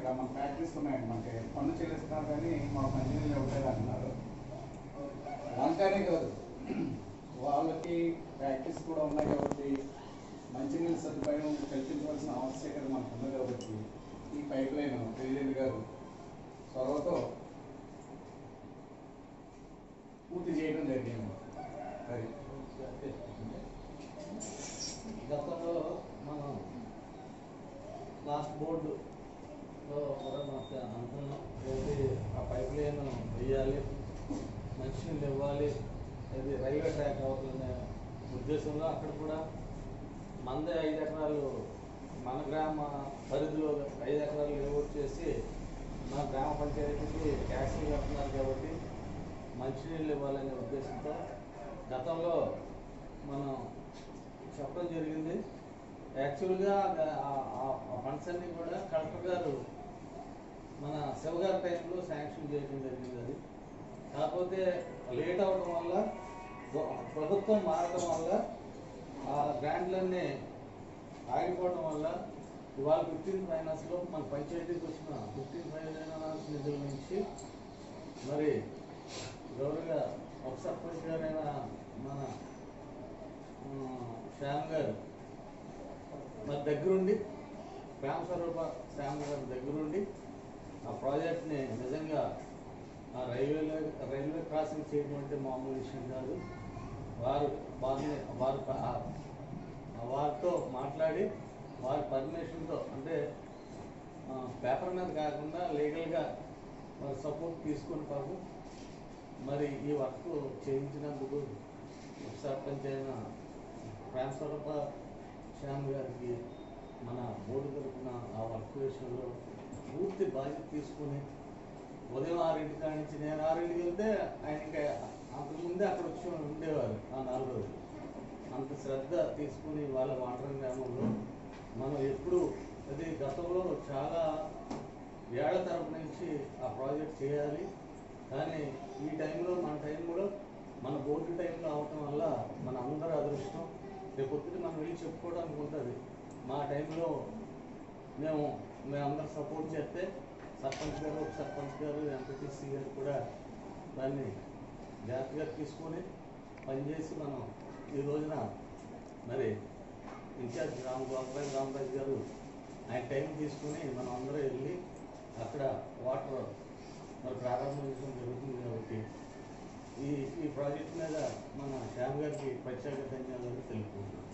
ఇక్కడ మన ఫ్యాక్టరీస్ ఉన్నాయండి, మనకి పన్ను చెల్లిస్తున్నారు కానీ మా మంచినీళ్ళు ఇవ్వలేదు అంటున్నారు. దానికనే కాదు, వాళ్ళకి ఫ్యాక్టరీస్ కూడా ఉన్నాయి కాబట్టి మంచినీళ్ళ సదుపాయం కల్పించవలసిన ఆవశ్యకత మనకు ఉంది కాబట్టి ఈ పైప్ లైన్ ప్రెసిడెంట్ గారు చొరవతో పూర్తి చేయడం జరిగింది. అది గతంలో మనం లాస్ట్ బోర్డులో కూడా మనకు అనుకున్నాం, ఆ పైప్ లైన్ వేయాలి, మంచినీళ్ళు ఇవ్వాలి, అది రైల్వే ట్రాక్ అవుతుందనే ఉద్దేశంలో అక్కడ కూడా మందే 5 ఎకరాలు మన గ్రామ పరిధిలో 5 ఎకరాలు లేఅవుట్ చేసి మన గ్రామ పంచాయతీకి ట్యాక్సీలు కడుతున్నారు కాబట్టి మంచినీళ్ళు ఇవ్వాలనే ఉద్దేశంతో గతంలో మనం చెప్పడం జరిగింది. యాక్చువల్గా ఆ ఫండ్స్ అన్నీ కూడా కలెక్టర్ గారు మన శివగారి టైంలో శాంక్షన్ చేయడం జరిగింది. అది కాకపోతే లేట్ అవ్వడం వల్ల, ప్రభుత్వం మారడం వల్ల ఆ గ్రాంట్లన్నీ ఆగిపోవడం వల్ల ఇవాళ 15 ఫైనాన్స్లో మన పంచాయతీకి వచ్చిన 15 ఫైనాన్స్ నిధుల నుంచి మరి గౌరవ ఉప సర్పంచ్ గారైన మన శ్యామ్ గారు మరి దగ్గరుండి, గ్రామ స్వరూప శ్యామ్ గారి దగ్గరుండి ఆ ప్రాజెక్ట్ని నిజంగా ఆ రైల్వే క్రాసింగ్ చేయడం అంటే మామూలు విషయం కాదు. వారితో మాట్లాడి వారి పర్మిషన్తో, అంటే పేపర్ మీద కాకుండా లీగల్గా వారి సపోర్ట్ తీసుకుని పాపం మరి ఈ వర్క్ చేయించినందుకు సర్పంచ్ అయిన ట్రాన్స్ఫర్ శ్యామ్ గారికి మన బోర్డు తరఫున ఆ వర్క్ విషయంలో పూర్తి బాధ్యత తీసుకుని ఉదయం 6 కాడి నుంచి నేను 6 వెళ్తే ఆయన ఇంకా అంతకుముందే అక్కడ వచ్చి ఉండేవారు. ఆ 4 రోజులు అంత శ్రద్ధ తీసుకుని వాళ్ళ వాటరం గ్రామంలో మనం ఎప్పుడు అది గతంలో చాలా ఏళ్ల తరపు నుంచి ఆ ప్రాజెక్ట్ చేయాలి, కానీ ఈ టైంలో మన టైంలో మన బోర్డు టైంలో అవటం వల్ల మన అందరూ అదృష్టం. రేపు పొద్దున మనం వెళ్ళి చెప్పుకోవడానికి ఉంటుంది. మా టైంలో మేమందరూ సపోర్ట్ చేస్తే సర్పంచ్ గారు, ఉప సర్పంచ్ గారు, ఎంపీటీసీ గారు కూడా దాన్ని జాగ్రత్తగా తీసుకొని పనిచేసి మనం ఈ రోజున మరి ఇన్ఛార్జ్ రామరాజు గారు ఆయన టైం తీసుకుని మనం అందరూ వెళ్ళి అక్కడ వాటర్ మరి ప్రారంభించడం జరుగుతుంది. కాబట్టి ఈ ప్రాజెక్ట్ మీద మన శ్యామ్ గారికి ప్రత్యేక ధన్యవాదాలు తెలుపుకుంటున్నాను.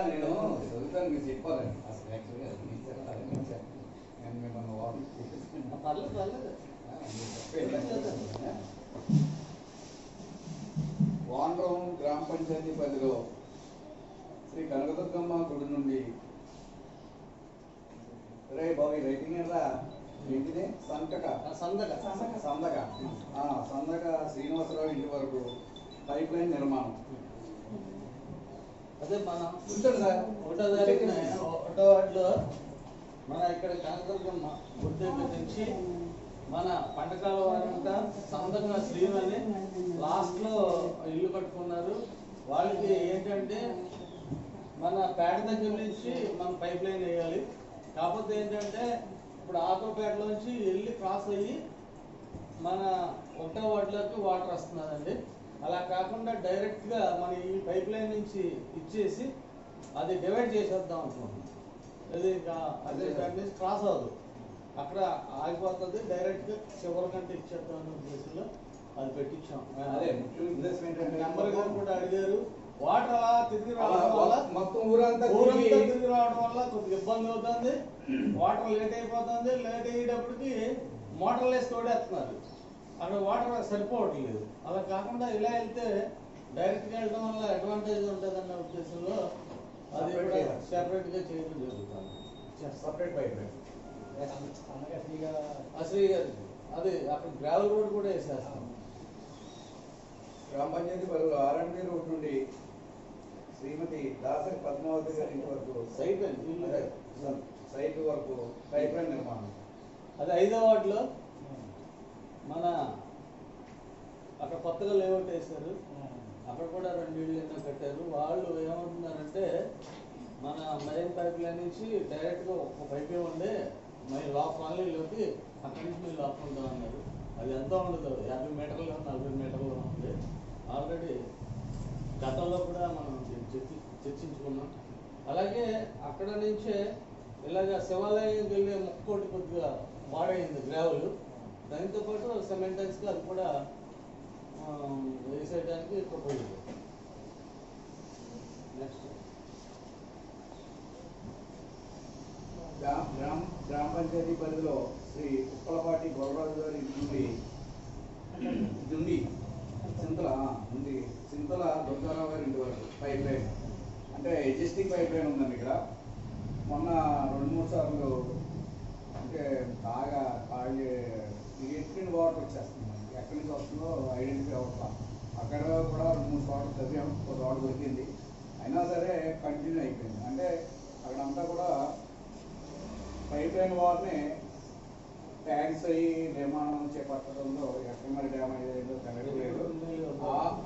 నేను చదువుతాను, మీరు చెప్పాలండి అసలు యాక్చువల్గా మీరు చెప్పాలి, నేను మిమ్మల్ని వాటర్ పర్లేదు వాండ్రం గ్రామ పంచాయతీ పరిధిలో శ్రీ కనకదుర్గమ్మ గుడి నుండి రే బాబు రైటింగ్ ఎలా ఏంటిది సందక శ్రీనివాసరావు ఇంటి వరకు పైప్ లైన్ నిర్మాణం. అదే మన ఉంటుంది సార్. ఒకటో వాటిలో మన ఇక్కడ కనకదుర్గమ్మ గుడి దగ్గర నుంచి మన పంటకాల వారంతా సందక శ్రీను అని లాస్ట్లో ఇల్లు కట్టుకున్నారు. వాళ్ళకి ఏంటంటే మన పేట దగ్గర నుంచి మనం పైప్ లైన్ వేయాలి. కాకపోతే ఏంటంటే ఇప్పుడు ఆకుపేటలోంచి వెళ్ళి క్రాస్ అయ్యి మన ఒకటో వాటిలోకి వాటర్ వస్తున్నదండి. అలా కాకుండా డైరెక్ట్గా మన ఈ పైప్ లైన్ నుంచి ఇచ్చేసి అది డివైడ్ చేసేద్దాం అనుకుంటున్నాం. అది దాని నుంచి క్రాస్ అవ్వదు, అక్కడ ఆగిపోతుంది, డైరెక్ట్గా చివరి కంటే ఇచ్చేద్దాం అనే ఉద్దేశంలో అది పెట్టించాం. అదే ముఖ్య ఉద్దేశం ఏంటంటే నెంబర్ గారు కూడా అడిగారు. వాటర్ అలా తిరిగి రావడం వల్ల మొత్తం ఊరంతా తిరిగి రావడం వల్ల కొద్దిగా ఇబ్బంది అవుతుంది. వాటర్ లేట్ అయిపోతుంది. లేట్ అయ్యేటప్పటికి మోటార్లు వేసి తోడేస్తున్నారు, అక్కడ వాటర్ సరిపోవట్లేదు. అలా కాకుండా ఇలా వెళ్తే డైరెక్ట్గా వెళ్ళడం వల్ల అడ్వాంటేజ్ ఉంటుంది అన్న ఉద్దేశంలో అది కూడా సెపరేట్గా చేయడం జరుగుతుంది. సపరేట్ పైప్ లైన్ అసలు అది అక్కడ గ్రావెల్ రోడ్ కూడా వేసేస్తాం. గ్రామ పంచాయతీ పరిధిలో R&B రోడ్ నుండి శ్రీమతి దాసరి పద్మావతి గారి ఇంటి వరకు సైట్ వరకు పైప్ లైన్ నిర్మాణం. అది 5వ వార్డులో మన అక్కడ కొత్తగా లేఅవుట్ వేశారు. అక్కడ కూడా 2 ఇళ్ళు కట్టారు. వాళ్ళు ఏమవుతున్నారంటే మన మెరైన్ పైప్ లైన్ నుంచి డైరెక్ట్గా ఒక పైపే ఉండే మరి కాలనీలోకి అక్కడి నుంచి మీరు లాక్కుంటాం అన్నారు. అది ఎంత ఉండదు, 50 మీటర్లు 40 మీటర్లు ఉంది. ఆల్రెడీ గతంలో కూడా మనం చర్చించుకున్నాం. అలాగే అక్కడ నుంచే ఇలాగ శివాలయం వెళ్ళే ముక్కోటి కొద్దిగా పాడైంది గ్రావెల్, దాంతో పాటు సిమెంటెన్స్గా అది కూడా వేసేయడానికి ప్రపోజల్. నెక్స్ట్ గ్రామ పంచాయతీ పరిధిలో శ్రీ ఉప్పలపాటి గొల్లరాజు గారి నుండి చింతల దుర్గారావు గారి ఇంటి వరకు పైప్ లైన్, అంటే ఎగ్జిస్టింగ్ పైప్ లైన్ ఉందండి ఇక్కడ. మొన్న 2-3 సార్లు అంటే బాగా కాళ్ళు ఎక్కిన వాటర్ వచ్చేస్తుంది, ఎక్కడి నుంచి వస్తుందో ఐడెంటిఫై అవుతాం. అక్కడ కూడా 2-3 చోట్ల చదివాం, ఒక చోట దొరికింది. అయినా సరే కంటిన్యూ అయిపోయింది. అంటే అక్కడంతా కూడా పైప్ లైన్ వారిని ట్యాంక్స్ అయ్యి నిర్మాణం చేపట్టడంలో ఎక్కడ మరి డ్యామేజ్ అయ్యిందో తెలియలేదు.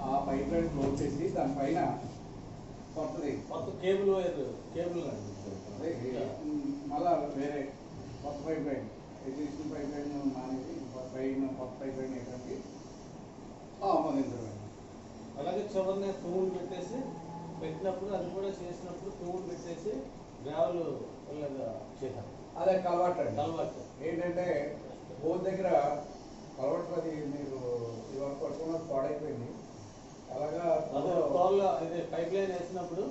ఆ పైప్ లైన్ క్లోజ్ చేసి దానిపైన కొత్త కేబుల్ అదే మళ్ళా వేరే కొత్త pipe line, existing pipe line మానేసి కొత్త పైప్ లైన్ వేయడానికి ఆమోదించడం. అలాగే చివరిని తూములు పెట్టినప్పుడు అది కూడా చేసినప్పుడు తూములు పెట్టేసి గ్రావెల్ చేశారు. అదే కలవాటు ఏంటంటే బోర్ దగ్గర కలవాటు అది మీరు ఇవాళ పట్టుకున్న పాడైపోయింది. అలాగా తోరలో అదే పైప్ లైన్ వేసినప్పుడు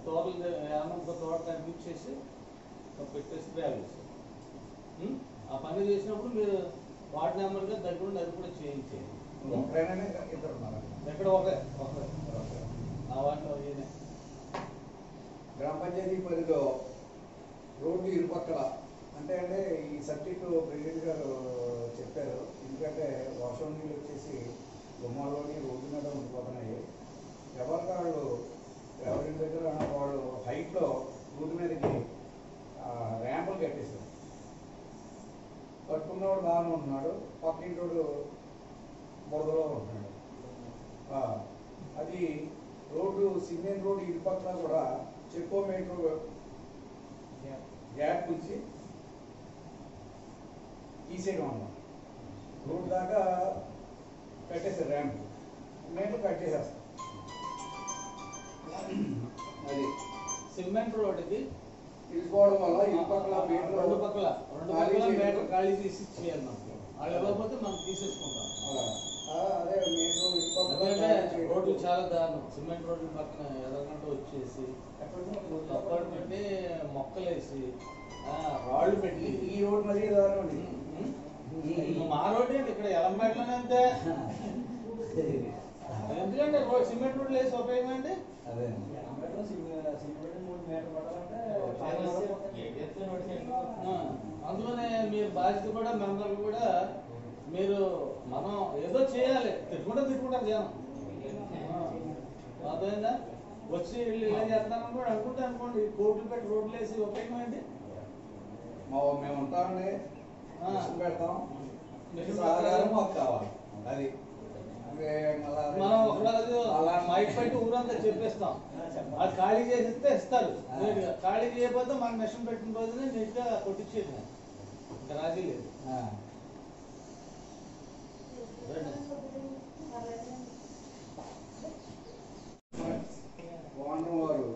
తోరలు ఏమన్నా తోట కనిపించేసి పెట్టేసి గ్రావెల్ వేసారు. ఆ పని చేసినప్పుడు మీరు వార్డ్ నెంబర్గా దగ్గర ఉండి అది కూడా చేయించేది. ఎక్కడ ఒకరే ఆ వాటిలో గ్రామ పంచాయతీ పరిధిలో రోడ్డు ఇరుపక్కల అంటే ఈ సబ్జెక్ట్ ప్రెసిడెంట్ గారు చెప్పారు. ఎందుకంటే వర్షం నీళ్ళు వచ్చేసి గుమ్మాల్లోని రోడ్డు మీద ఉండిపోతున్నాయి. ఎవరి దగ్గర వాడు హైట్లో రోడ్డు మీదకి ర్యాంపులు కట్టేశారు. కట్టుకున్నవాడు బాగానే ఉంటున్నాడు, పక్కింటోడు బురదలో ఉంటున్నాడు. అది రోడ్డు సిమెంట్ రోడ్డు ఇరుపక్కల కూడా చెక్కో మీటర్ గ్యాప్ నుంచి తీసేయడం అన్నమాట. రోడ్డు దాకా కట్టేసారు, ర్యాంప్ మేము కట్ చేసేస్తాం. అది సిమెంట్ రోడ్డుకి తీసుకోవడం వల్ల ఇరుపక్కల రెండు పక్కల మీటర్ ఖాళీ తీసి చేయాలి. మనకి వాళ్ళు ఇవ్వకపోతే మనం తీసేసుకుంటాం. అదే రోడ్లు చాలా దారుణం. సిమెంట్ రోడ్ల పక్కన ఎర్రగంట వచ్చేసి తప్పటి పెట్టి మొక్కలేసి రాళ్ళు పెట్టి ఈ రోడ్డు మరీ దారుణం. మా రోడ్డు ఏంటి ఇక్కడ ఎలంపేటలోనే అంతే. ఎందుకంటే సిమెంట్ రోడ్లు వేసి ఉపయోగం అండి. అందులోనే మీరు బాధ్యత కూడా మెంబర్లు కూడా మీరు మనం ఏదో చేయాలి. తిట్టుకుంటారు జనం. అర్థమైందా? వచ్చి వీళ్ళు ఇలా చేస్తానని కూడా అనుకోండి. కోట్లు పెట్టి రోడ్లు వేసి ఉపయోగం ఏంటి? మేము ఉంటామండి, పెడతాం, కావాలి. అది మనం ఒకరోజు మైక్ పెట్టి ఊరంతా చెప్పేస్తాం. అది ఖాళీ చేసిస్తే ఇస్తారు. ఖాళీ చేయకపోతే మన మిషన్ పెట్టిన రోజునే నీట్గా కొట్టించేది. ఇంకా రాజీ లేదు. ఓనర్ వారు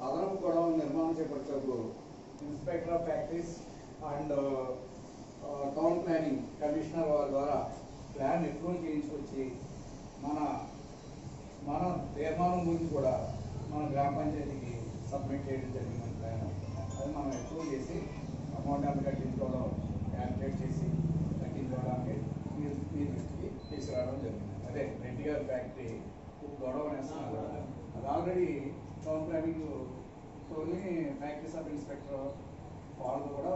అదనపు గొడవ నిర్మాణం చేపట్టకు inspector of factories and town planning commissioner వారి ద్వారా ప్లాన్ అప్రూవల్ చేయించుకొచ్చి మన నిర్మాణం గురించి కూడా మన గ్రామ పంచాయతీకి సబ్మిట్ చేయడం జరిగింది. ప్లాన్ అది మనం అప్రూవ్ చేసి అమౌంట్ అంతా కట్టించుకోవడం క్యాల్కులేట్ చేసి కట్టించుకోవడానికి మీ దృష్టికి తీసుకురావడం జరిగింది. అదే రెడ్డి గారి ఫ్యాక్టరీ గొడవ వేస్తున్నారు. అది ఆల్రెడీ టౌన్ ప్లానింగ్ తోని ఫ్యాక్టరీ సబ్ ఇన్స్పెక్టర్ వాళ్ళు కూడా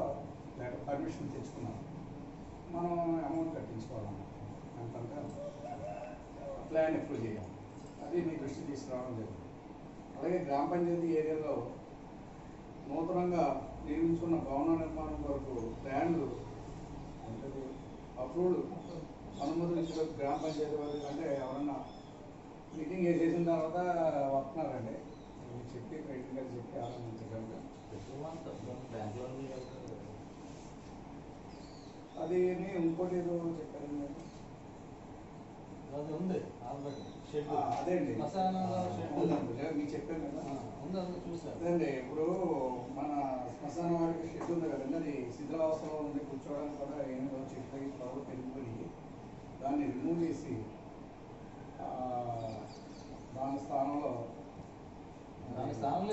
పర్మిషన్ తెచ్చుకున్నాం. మనం అమౌంట్ కట్టించుకోవాలన్నమాట. అంతంతా ప్లాన్ అప్రూవ్ చేయాలి. అది మీ దృష్టికి తీసుకురావడం జరిగింది. అలాగే గ్రామ పంచాయతీ ఏరియాలో నూతనంగా నిర్మించుకున్న భవన నిర్మాణం కొరకు ప్లాన్లు అప్రూవ్డ్ అనుమతులు గ్రామ పంచాయతీ వారికి అంటే ఎవరన్నా మీటింగ్ చేసేసిన తర్వాత వస్తున్నారండి. మీకు చెప్పి రైతు గారు చెప్పి ఆలోచించగలరు. బ్యాంకులో అది ఇంకోటి ఏదో చెప్పారండి, అది ఉంది ఆల్రెడీ షెడ్. అదే అండి శ్మశానంలో షెడ్ మీకు చెప్పాను కదా. ఉంది, ఉంది చూసాను. అదండి ఇప్పుడు మన శ్మశాన వారికి షెడ్ ఉంది కదండి, అది శిథిలావస్థలో ఉంది, కూర్చోవడానికి కూడా ఏమో చెట్లు త్వరలో పెరిగిపోయి దాన్ని రిమూవ్ చేసి దాని స్థానంలో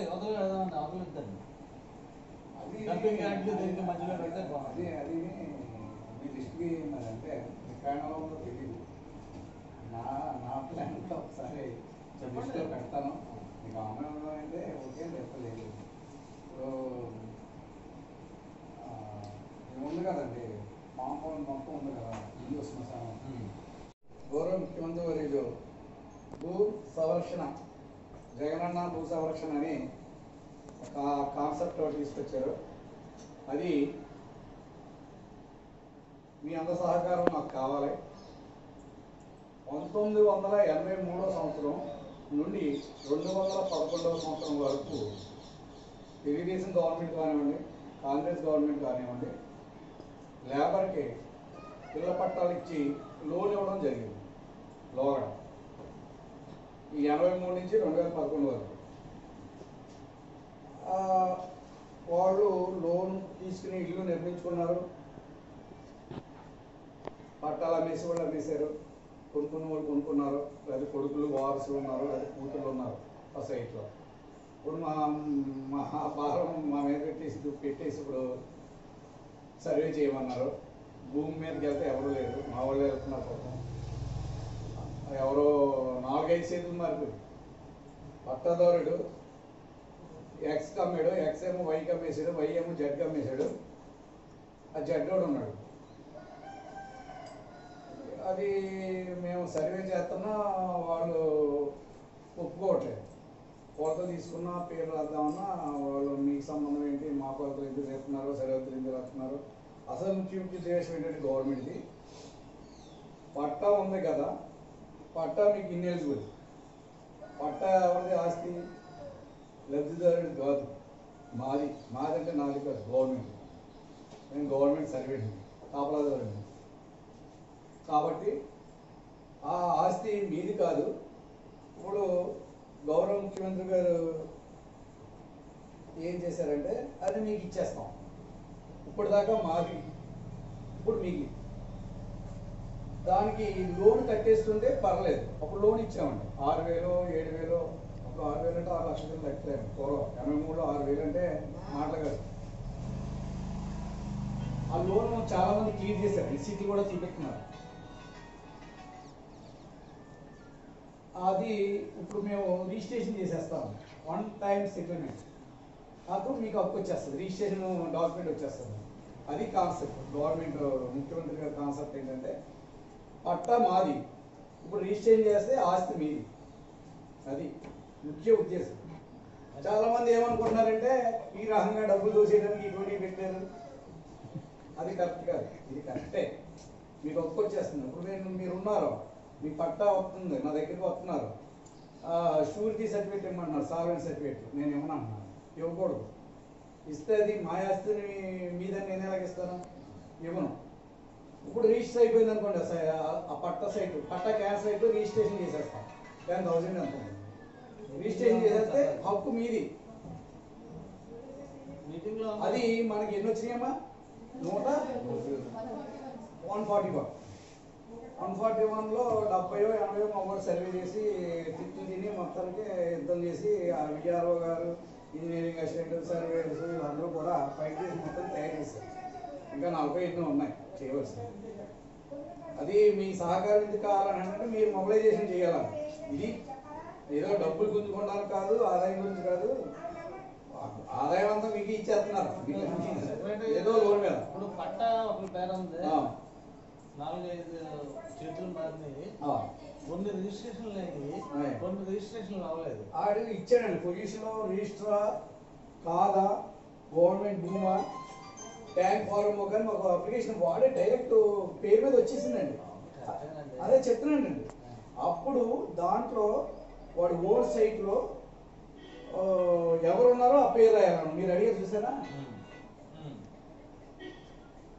యువతలు పెడదామండి, అవతలు ఇద్దండి. అది డంపింగ్ యార్డ్లు దీనికి మధ్యలో పెడితే బాగుంది. అది మీ లిస్ట్కి మరి అంటే మీ ప్యానల్లో తెలియదు. నా ప్లాన్లో ఒకసారి లిస్ట్లో పెడతాను. మీకు ఆన్లైన్లో అయితే ఓకే, చెప్పలేదు. ఇప్పుడు ఉంది కదండి, కాంపౌండ్ మొత్తం ఉంది కదా హిందూ శ్మశానం. గౌరవ ముఖ్యమంత్రి వర్యులు భూ సంరక్షణ, జగనన్న భూ సంరక్షణ అని ఒక కాన్సెప్ట్ ఒకటి తీసుకొచ్చారు. అది మీ అందరి సహకారం నాకు కావాలి. 1983 సంవత్సరం నుండి 2011 సంవత్సరం వరకు తెలుగుదేశం గవర్నమెంట్ కానివ్వండి, కాంగ్రెస్ గవర్నమెంట్ కానివ్వండి, లేబర్కి ఇళ్ల పట్టాలు ఇచ్చి లోన్ ఇవ్వడం జరిగింది. లోగడ ఈ 83 నుంచి 2011 వరకు వాళ్ళు లోన్ తీసుకుని ఇల్లు నిర్మించుకున్నారు. పట్టాలు అమ్మేసి వాళ్ళు అమ్మేశారు, కొనుక్కున్న వాళ్ళు కొనుక్కున్నారు, లేదా కొడుకులు వారసులు ఉన్నారు, లేదా కూతుళ్ళు ఉన్నారు ఆ సైట్లో. ఇప్పుడు మా భారం మా మీద పెట్టేసి ఇప్పుడు సర్వే చేయమన్నారు. భూమి మీదకి వెళ్తే ఎవరు లేరు, మా వాళ్ళు వెళ్తున్నారు. పాపం ఎవరో 4-5 చేతులు మారిపోయి పట్టాదారుడు ఎక్స్కి అమ్మాడు, ఎక్స్ ఏమో వైకి అమ్మేశాడు, వై ఏమో జడ్కి అమ్మేశాడు. ఆ జడ్డోడు ఉన్నాడు. అది మేము సర్వే చేస్తున్నా వాళ్ళు ఒప్పుకోవట్లేదు. కొలత తీసుకున్నా పేరు రాద్దామన్నా వాళ్ళు మీకు సంబంధం ఏంటి, మా కొలతలు ఎందుకు చెప్తున్నారు, సరిహద్దులు ఎందుకు రాస్తున్నారు. అసలు ముఖ్య ఉద్దేశం ఏంటంటే గవర్నమెంట్ది పట్టా ఉంది కదా, పట్టా మీకు ఇన్ఎలిజిబుల్. పట్టా ఎవరిది ఆస్తి, లబ్ధిదారుడు కాదు, మాదంటే నాది కాదు, గవర్నమెంట్. నేను గవర్నమెంట్ సర్వెంట్, కాపలాదారుడిని. కాబట్టి ఆ ఆస్తి మీది కాదు. ఇప్పుడు గౌరవ ముఖ్యమంత్రి గారు ఏం చేశారంటే అది మీకు ఇచ్చేస్తాం, ఇప్పటిదాకా మాది, ఇప్పుడు మీకు. దానికి లోన్ కట్టేస్తుంటే పర్లేదు. అప్పుడు లోన్ ఇచ్చామండి 6,000 7,000. అప్పుడు 6,000 అంటే 6 లక్షల కింద లెక్కలేదు. పూర్వం 83లో 6,000 అంటే మాటలు కాదు. ఆ లోన్ చాలా మంది క్లియర్ చేశారు, రిసీట్లు కూడా చూపెట్టుకున్నారు. అది ఇప్పుడు మేము రిజిస్ట్రేషన్ చేసేస్తాం, 1 టైం సెటిల్మెంట్. అప్పుడు మీకు అప్పు వచ్చేస్తుంది, రిజిస్ట్రేషన్ డాక్యుమెంట్ వచ్చేస్తుంది. అది కాన్సెప్ట్ గవర్నమెంట్ ముఖ్యమంత్రి గారి కాన్సెప్ట్ ఏంటంటే పట్టా మాది, ఇప్పుడు రిజిస్ట్రేషన్ చేస్తే ఆస్తి మీది. అది ముఖ్య ఉద్దేశం. చాలా మంది ఏమనుకుంటున్నారంటే ఈ రకంగా డబ్బులు దోసేయడానికి ఇటువంటి పెట్టారు. అది కరెక్ట్ కాదు, ఇది కరెక్టే. మీకు ఒక్కొచ్చేస్తుంది. ఇప్పుడు మీరు ఉన్నారు, మీ పట్టా వస్తుంది, నా దగ్గరికి వస్తున్నారు, షూరిటీ సర్టిఫికేట్ ఇవ్వమన్నారు, సాల్వెంట్ సర్టిఫికేట్. నేను ఇవ్వనన్నా, ఇవ్వకూడదు. ఇస్తే అది మా ఆస్తిని మీద నేను ఎలాగ ఇస్తాను, ఇవ్వను. ఇప్పుడు రిజిస్టర్ అయిపోయింది అనుకోండి, ఆ పట్టా సైట్, పట్టా క్యాన్సిల్ అయిపోయి రిజిస్ట్రేషన్ చేసేస్తాం. 10,000 అనుకోండి, రిజిస్ట్రేషన్ చేసేస్తే హక్కు మీది. అది మనకి ఎన్ని వచ్చినాయమ్మా, 141లో 70-80 మమ్మల్ని సర్వే చేసి తిని మొత్తానికి యుద్ధం చేసి ఆ విఆర్ఓ గారు, ఇంజనీరింగ్ అసిస్టెంట్, సర్వేయర్స్ వీళ్ళందరూ కూడా ఫైట్ చేసి మొత్తం తయారు చేశారు. ఇంకా 40 ఎన్నో ఉన్నాయి చేయవలసినవి. అది మీ సహకారం ఎందుకు కావాలని అంటే మీరు మొబిలైజేషన్ చేయాలి. ఇది ఏదో డబ్బులు గుంజుకోవడానికి కాదు, ఆదాయం గురించి కాదు. ఆదాయం అంతా మీకు ఇచ్చేస్తున్నారు ఏదో లోన్ మీద. ఇప్పుడు పట్టా ఒక పేరు ఉంది, 4-5 చేతులు మారినాయి, కొన్ని రిజిస్ట్రేషన్లు అయినాయి, కొన్ని రిజిస్ట్రేషన్లు అవ్వలేదు. ఆడు ఇచ్చాడండి పొజిషన్, రిజిస్ట్రా కాదా, గవర్నమెంట్ భూమా, ట్యాంక్ ఫారం కానీ మాకు అప్లికేషన్ వాడే డైరెక్ట్ పేరు మీద వచ్చేసిందండి. అదే చెప్తున్నానండి. అప్పుడు దాంట్లో వాడు ఓవర్ సైట్లో ఎవరున్నారో ఆ పేరు రాయాలను. మీరు అడిగారు చూసారా?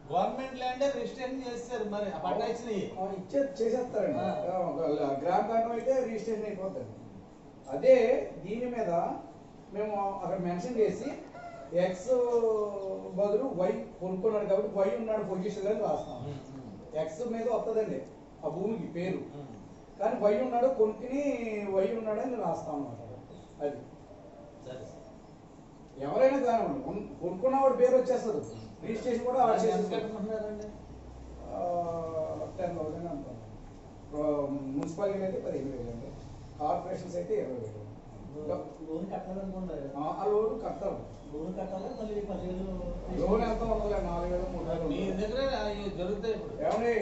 గవర్నమెంట్ ల్యాండ్ రిజిస్ట్రేషన్ చేస్తారు, మరి పట్టా ఇచ్చినవి చేసేస్తారండి. గ్రామ కాండం అయితే రిజిస్ట్రేషన్ అయిపోతుంది. అదే దీని మీద మేము అక్కడ మెన్షన్ చేసి ఎక్స్ బదులు వై కొనుక్కున్నాడు కాబట్టి వై ఉన్నాడు పొజిషన్ అని రాస్తాం. ఎక్స్ మీద వస్తుందండి ఆ భూమికి పేరు, కానీ వై ఉన్నాడు కొనుక్కుని వై ఉన్నాడని రాస్తాం అన్నమాట. అది ఎవరైనా కానివ్వండి, కొనుక్కున్నవాడు పేరు వచ్చేస్తుంది, రిజిస్ట్రేషన్ కూడా 10,000 అంటాం. మున్సిపాలిటీ అయితే 15,000 అండి, కార్పొరేషన్స్ అయితే 20,000. లోన్ కట్టాలనుకోండి, ఆ లోన్ కట్టాలి. లోన్ కట్టాలి, మళ్ళీ 10,000 లోన్ ఎంత ఉండదు, 4,000 మీ 3,000 దగ్గర జరుగుతాయి. ఏమండి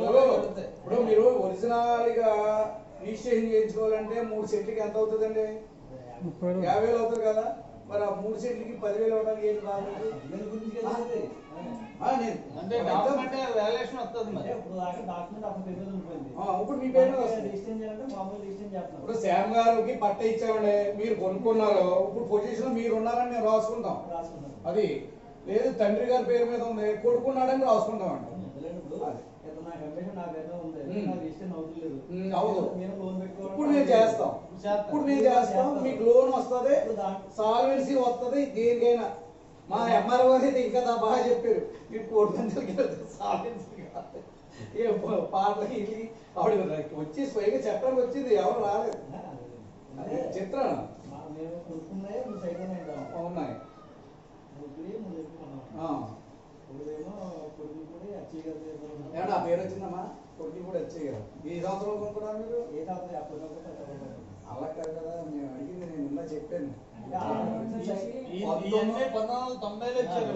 జరుగుతాయి. ఇప్పుడు మీరు ఒరిజినల్ గా రిజిస్ట్రేషన్ చేయించుకోవాలంటే 3 సెంట్లకి ఎంత అవుతుందండి? 50,000 అవుతుంది కదా. మరి ఆ 3 సెంట్లకి 10,000 ఇవ్వడానికి ఏంటి బాగుంది? అంటే డాక్యుమెంట్ వాల్యుయేషన్ వస్తుంది. మరి ఇప్పుడు దాకా డాక్యుమెంట్ అప్పుడు పేరు ఉండిపోయింది. ఇప్పుడు మీ పేరు రిజిస్ట్రేషన్ చేయాలంటే మామూలు రిజిస్ట్రేషన్ చేస్తున్నాం. ఇప్పుడు శ్యామ్ గారికి పట్ట ఇచ్చామండి, మీరు కొనుక్కున్నారు, ఇప్పుడు పొజిషన్ మీరు ఉన్నారని మేము రాసుకుంటాం. అది లేదు తండ్రి గారి పేరు మీద ఉంది, కొడుకున్నాడని రాసుకుంటాం అండి. ఇప్పుడు మేము చేస్తాం, మీకు లోన్ వస్తుంది, సాల్వెన్సీ వస్తుంది. దేనికైనా మా ఎంఆర్ఓ అయితే ఇంకా బాగా చెప్పారు, మీరు కోర్టు సాల్వెన్సీ పాటలకి ఇది ఆవిడ వచ్చి స్వయంగా చెప్పడానికి వచ్చింది, ఎవరు రాలేదు. చిత్రాన ఉన్నాయి. ఏమన్నా పేరు వచ్చిందమ్మా? కొడుకు కూడా వచ్చాయి కదా. ఈ సంవత్సరం కొనుక్కున్నారు మీరు? అలా కాదు కదా, మేము అడిగింది, నేను ఇలా చెప్పాను. 1990లో ఇచ్చారు.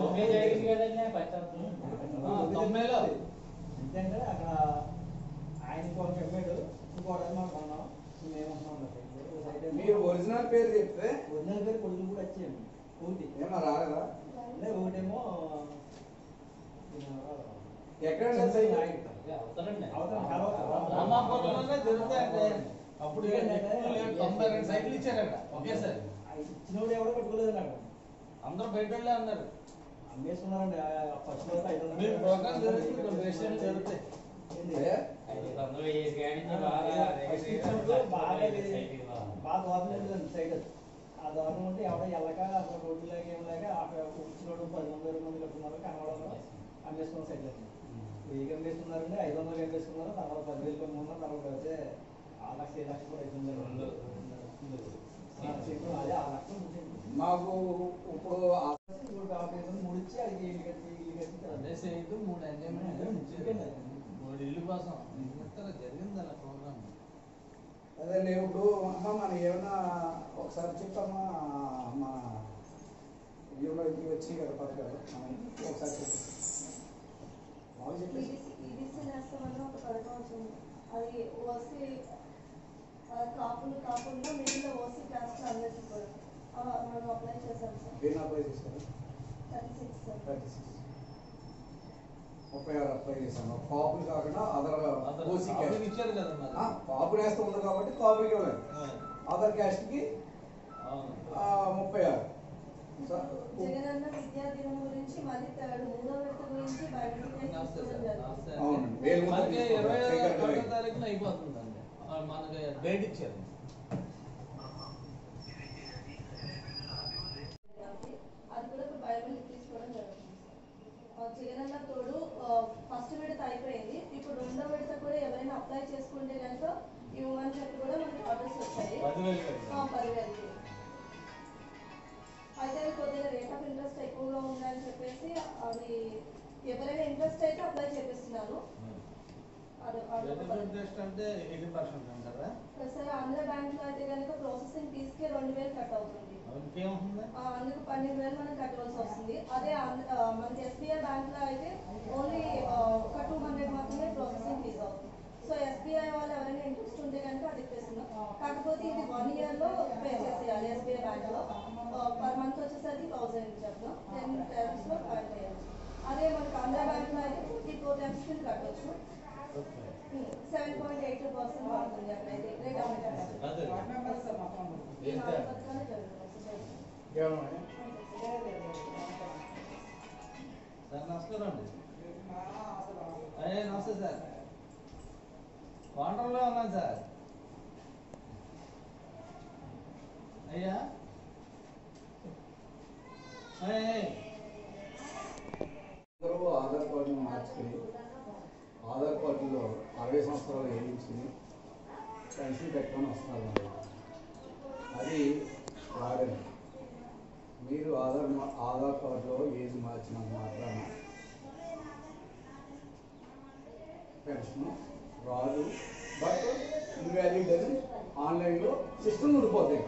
90లో ఎందుకంటే అక్కడ ఆయన ఇంకొక చెప్పాడు, ఇంకోటి మనం కొన్నాం, మీరు ఒరిజినల్ పేరు చెప్తే ఒరిజినల్ పేరు కొడుకులు కూడా వచ్చేయండి. ఒకటి ఏమన్నా రాలేదా? ఒకటేమో ఎక్కడ రామాపురంలోనే జరుగుతాయంటే అప్పుడు 92 సైకిల్ ఇచ్చారట ఒకేసారి. ఇచ్చినోడు ఎవడో పెట్టుకోలేదు అన్నాడు, అందరూ బయట వాళ్ళే అన్నారు. అమ్మేసుకున్నారండి. మీరు ప్రోగ్రామ్ జరుగుతుంది, కొన్ని రిజిస్ట్రేషన్ జరుగుతాయి. బాగా దోపలేదు సైడ్. ఆ దోపం ఉంటే ఎవడో వెళ్ళక అసలు రోడ్డు లేక ఏం లేక అక్కడ కూర్చున్నాడు 10 మంది 20 మంది కట్టున్నారు, కనబడదు. అమ్మేసుకున్న సైడ్ వెయ్యి అమ్మేసుకున్నారండి, 500 అమ్మేసుకున్నారు. తర్వాత 10,000 కొనుక్కున్నారు. తర్వాత అయితే 6,00,000 కూడా అవుతుంది. అదే 6,00,000 మాకు ఇప్పుడు మూడు ఇచ్చి అది ఇల్లు కట్టి అదే సైడ్ 3 ఎంజాయ్మెంట్ 3 ఇల్లు కోసం జరిగింది అలా ప్రోగ్రామ్. అదే ఇప్పుడు అమ్మ మనం ఏమన్నా ఒకసారి చెప్పమ్మా, మా వ్యూలో ఇంటికి వచ్చి కదా పథకాలు ఒకసారి చెప్పి ఒక పథకం వచ్చింది. అది ఓసీ కాపులు కాకుండా మిగిలిన ఓసీ క్లాస్ అందరికీ కూడా మనం అప్లై చేశాం సార్. దేన్ని అప్లై చేశారు? 36 సార్. 36 36 అప్లై చేశాను. కాపులు కాకుండా అదర్ ఓసీ ఇచ్చారు కదా. కాపు నేస్తం ఉంది కాబట్టి కాపులకి ఇవ్వలేదు. అదర్ క్యాస్ట్కి 36. జగనన్న విద్యా దినం గురించి మళ్ళీ 3వ విడత గురించి అవునండి, 21వ తారీఖున అయిపోతుందండి. మనకి డేట్ ఇచ్చారు. అది కూడా ఇప్పుడు బైబిల్ తీసుకోవడం జరుగుతుంది. జగనన్న తోడు ఫస్ట్ విడత అయిపోయింది, ఇప్పుడు 2వ విడత కూడా ఎవరైనా అప్లై చేసుకుంటే కనుక ఇవ్వమని చెప్పి కూడా మనకి ఆర్డర్స్ వచ్చాయి. 10,000కి అయితే కొద్దిగా రేట్ ఆఫ్ ఇంట్రెస్ట్ ఎక్కువగా ఉందని చెప్పేసి అది ఎవరైనా ఇంట్రెస్ట్ అయితే అప్లై చేపిస్తున్నారు. సార్ ఆంధ్ర బ్యాంక్ లో అయితే కనుక ప్రాసెసింగ్ ఫీజుకి 2,000 కట్ అవుతుంది. అందుకు 12,000 మనం కట్టవలసి వస్తుంది. అదే మనకి ఎస్బీఐ బ్యాంక్ లో అయితే ఓన్లీ ఒక 200 మాత్రమే ప్రాసెసింగ్ ఫీజు అవుతుంది. సో ఎస్బీఐ వాళ్ళు ఎవరైనా ఇంట్రెస్ట్ ఉంటే కనుక అది ఇప్పిస్తున్నాం. కాకపోతే ఇది 1 year లో పే చేసేయాలి. ఎస్బీఐ బ్యాంక్ లో పర్ మంత్ వచ్చేసరికి 1,000 చెప్తాం, 10 terms లో 5 చేయాలి. అదే మనకి ఆంధ్ర బ్యాంక్ లో అయితే 54 terms కింద కట్టవచ్చు. 7.82% ఉంటుంది అక్కడైతే రేట్ ఆఫ్ ఇంట్రెస్ట్. ఈ 4 పథకాలు జరుగుతుంది. ఇంకేమన్నా సార్ నమస్కారం అండి. నమస్తే సార్. క్వార్టర్లో ఉన్నాను సార్. అయ్యా అందరూ ఆధార్ కార్డును మార్చుకుని ఆధార్ కార్డులో 60 సంవత్సరాలు వేయించుకుని పెన్షన్ పెట్టుకొని వస్తున్నారు మరి. అది రాదండి. మీరు ఆధార్ కార్డులో ఏజ్ మార్చినంత మాత్రాన పెన్షన్ రాదు. బట్ ఇన్వాలిడ్ అని ఆన్లైన్లో సిస్టమ్ ఉండిపోతాయి.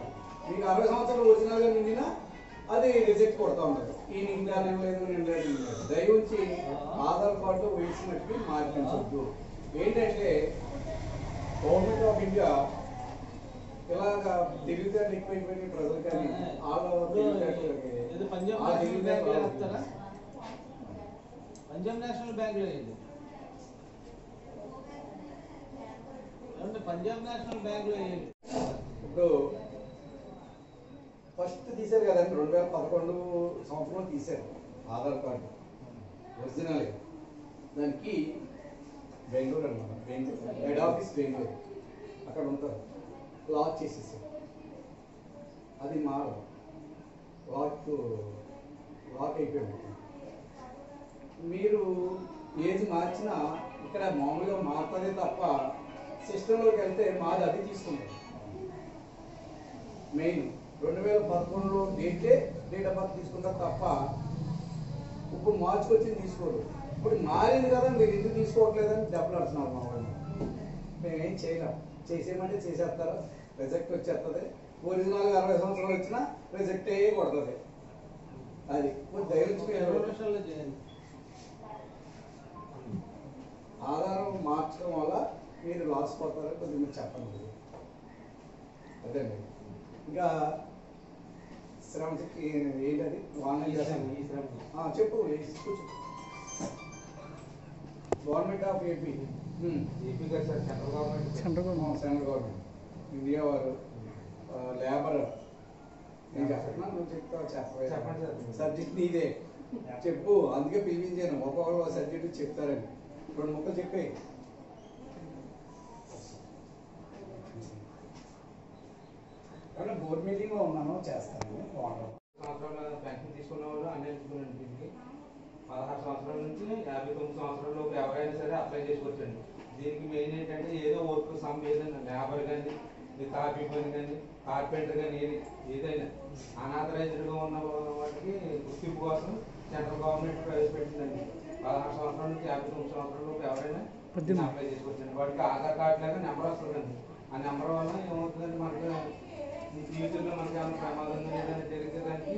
మీకు 60 సంవత్సరాలు ఒరిజినల్గా నిండినా అది రిజెక్ట్ కొడతా ఉంటుంది. ఈ నిండా నిండలేదు నిండలేదు. దయవుంచి ఆధార్ కార్డులో వేసినట్టు మార్పించవద్దు. ఏంటంటే గవర్నమెంట్ ఆఫ్ ఇండియా ఇలాగా తెలివితేటలు ఎక్కువైపోయినాయి ప్రజలు. కానీ పంజాబ్ నేషనల్ బ్యాంక్లో అయింది. పంజాబ్ నేషనల్ బ్యాంక్లో అయ్యింది. ఇప్పుడు ఫస్ట్ తీశారు కదండి, 2011 సంవత్సరంలో తీశారు ఆధార్ కార్డు ఒరిజినల్. దానికి బెంగళూరు అనమాట, బెంగళూరు హెడ్ ఆఫీస్ బెంగళూరు, అక్కడ ఉంటారు. లాక్ చేసేసారు. అది మారదు, లాక్ అయిపోయింది. మీరు ఏది మార్చినా ఇక్కడ మామూలుగా మారుతుందే తప్ప సిస్టంలోకి వెళ్తే మాది అది తీసుకుంటారు. మెయిన్ 2011లో డేట్ ఆఫ్ బర్త్ తీసుకుంటారు తప్ప ఇప్పుడు మార్చుకొచ్చింది తీసుకోరు. ఇప్పుడు మారింది కదా మీరు ఎందుకు తీసుకోవట్లేదని దెబ్బలాడుతున్నారు మా వాళ్ళు. మేమేం చేయలేం. చేసేయమంటే చేసేస్తారు, రిజెక్ట్ వచ్చేస్తుంది. ఒరిజినల్గా 60 సంవత్సరాలు వచ్చినా రిజెక్ట్ అయ్యే కొడుతుంది. అది దయచేసి ఆధారం మార్చడం వల్ల మీరు లాస్ పోతారని కొద్దిగా మీరు చెప్పండి. అదేండి. ఇంకా శ్రమకి ఏంటది చెప్పు. కూర్చో. గవర్నమెంట్ ఆఫ్ ఏపీ కాదు సార్, సెంట్రల్ గవర్నమెంట్ ఇండియా వారు లేబర్ నువ్వు చెప్తావు చెప్పండి. సబ్జెక్ట్ నీదే చెప్పు. అందుకే పిలిపించాను. ఒక్కొక్కరు సబ్జెక్ట్ చెప్తారని 2 ముక్కలు చెప్పే. బోర్డు మీటింగ్ లో ఉన్నాను, చేస్తాను. సంవత్సరాల పెన్షన్ తీసుకున్న వాళ్ళు అన్ఎలిజిబుల్ దీనికి 16 సంవత్సరాల నుంచి 59 సంవత్సరాలలోపు ఎవరైనా సరే అప్లై చేసుకోవచ్చండి. దీనికి మెయిన్ ఏంటంటే ఏదో వర్క్ ఏదైనా లేబర్ కానీ, కాపీ పని కానీ, కార్పెంటర్ కానీ ఏదైనా అనాథరైజ్డ్గా ఉన్న వాటికి గుర్తింపు కోసం సెంట్రల్ గవర్నమెంట్ ప్రవేశపెట్టిందండి. 16 సంవత్సరాల నుంచి 59 సంవత్సరాలలోపు ఎవరైనా అప్లై చేసుకోవచ్చండి. వాటికి ఆధార్ కార్డు లాగా నెంబర్ వస్తుందండి. ఆ నెంబర్ వల్ల ఏమవుతుందండి, మనకి ఫ్యూచర్లో మనకి ఏమైనా ప్రమాదం ఏదైనా జరిగితే దానికి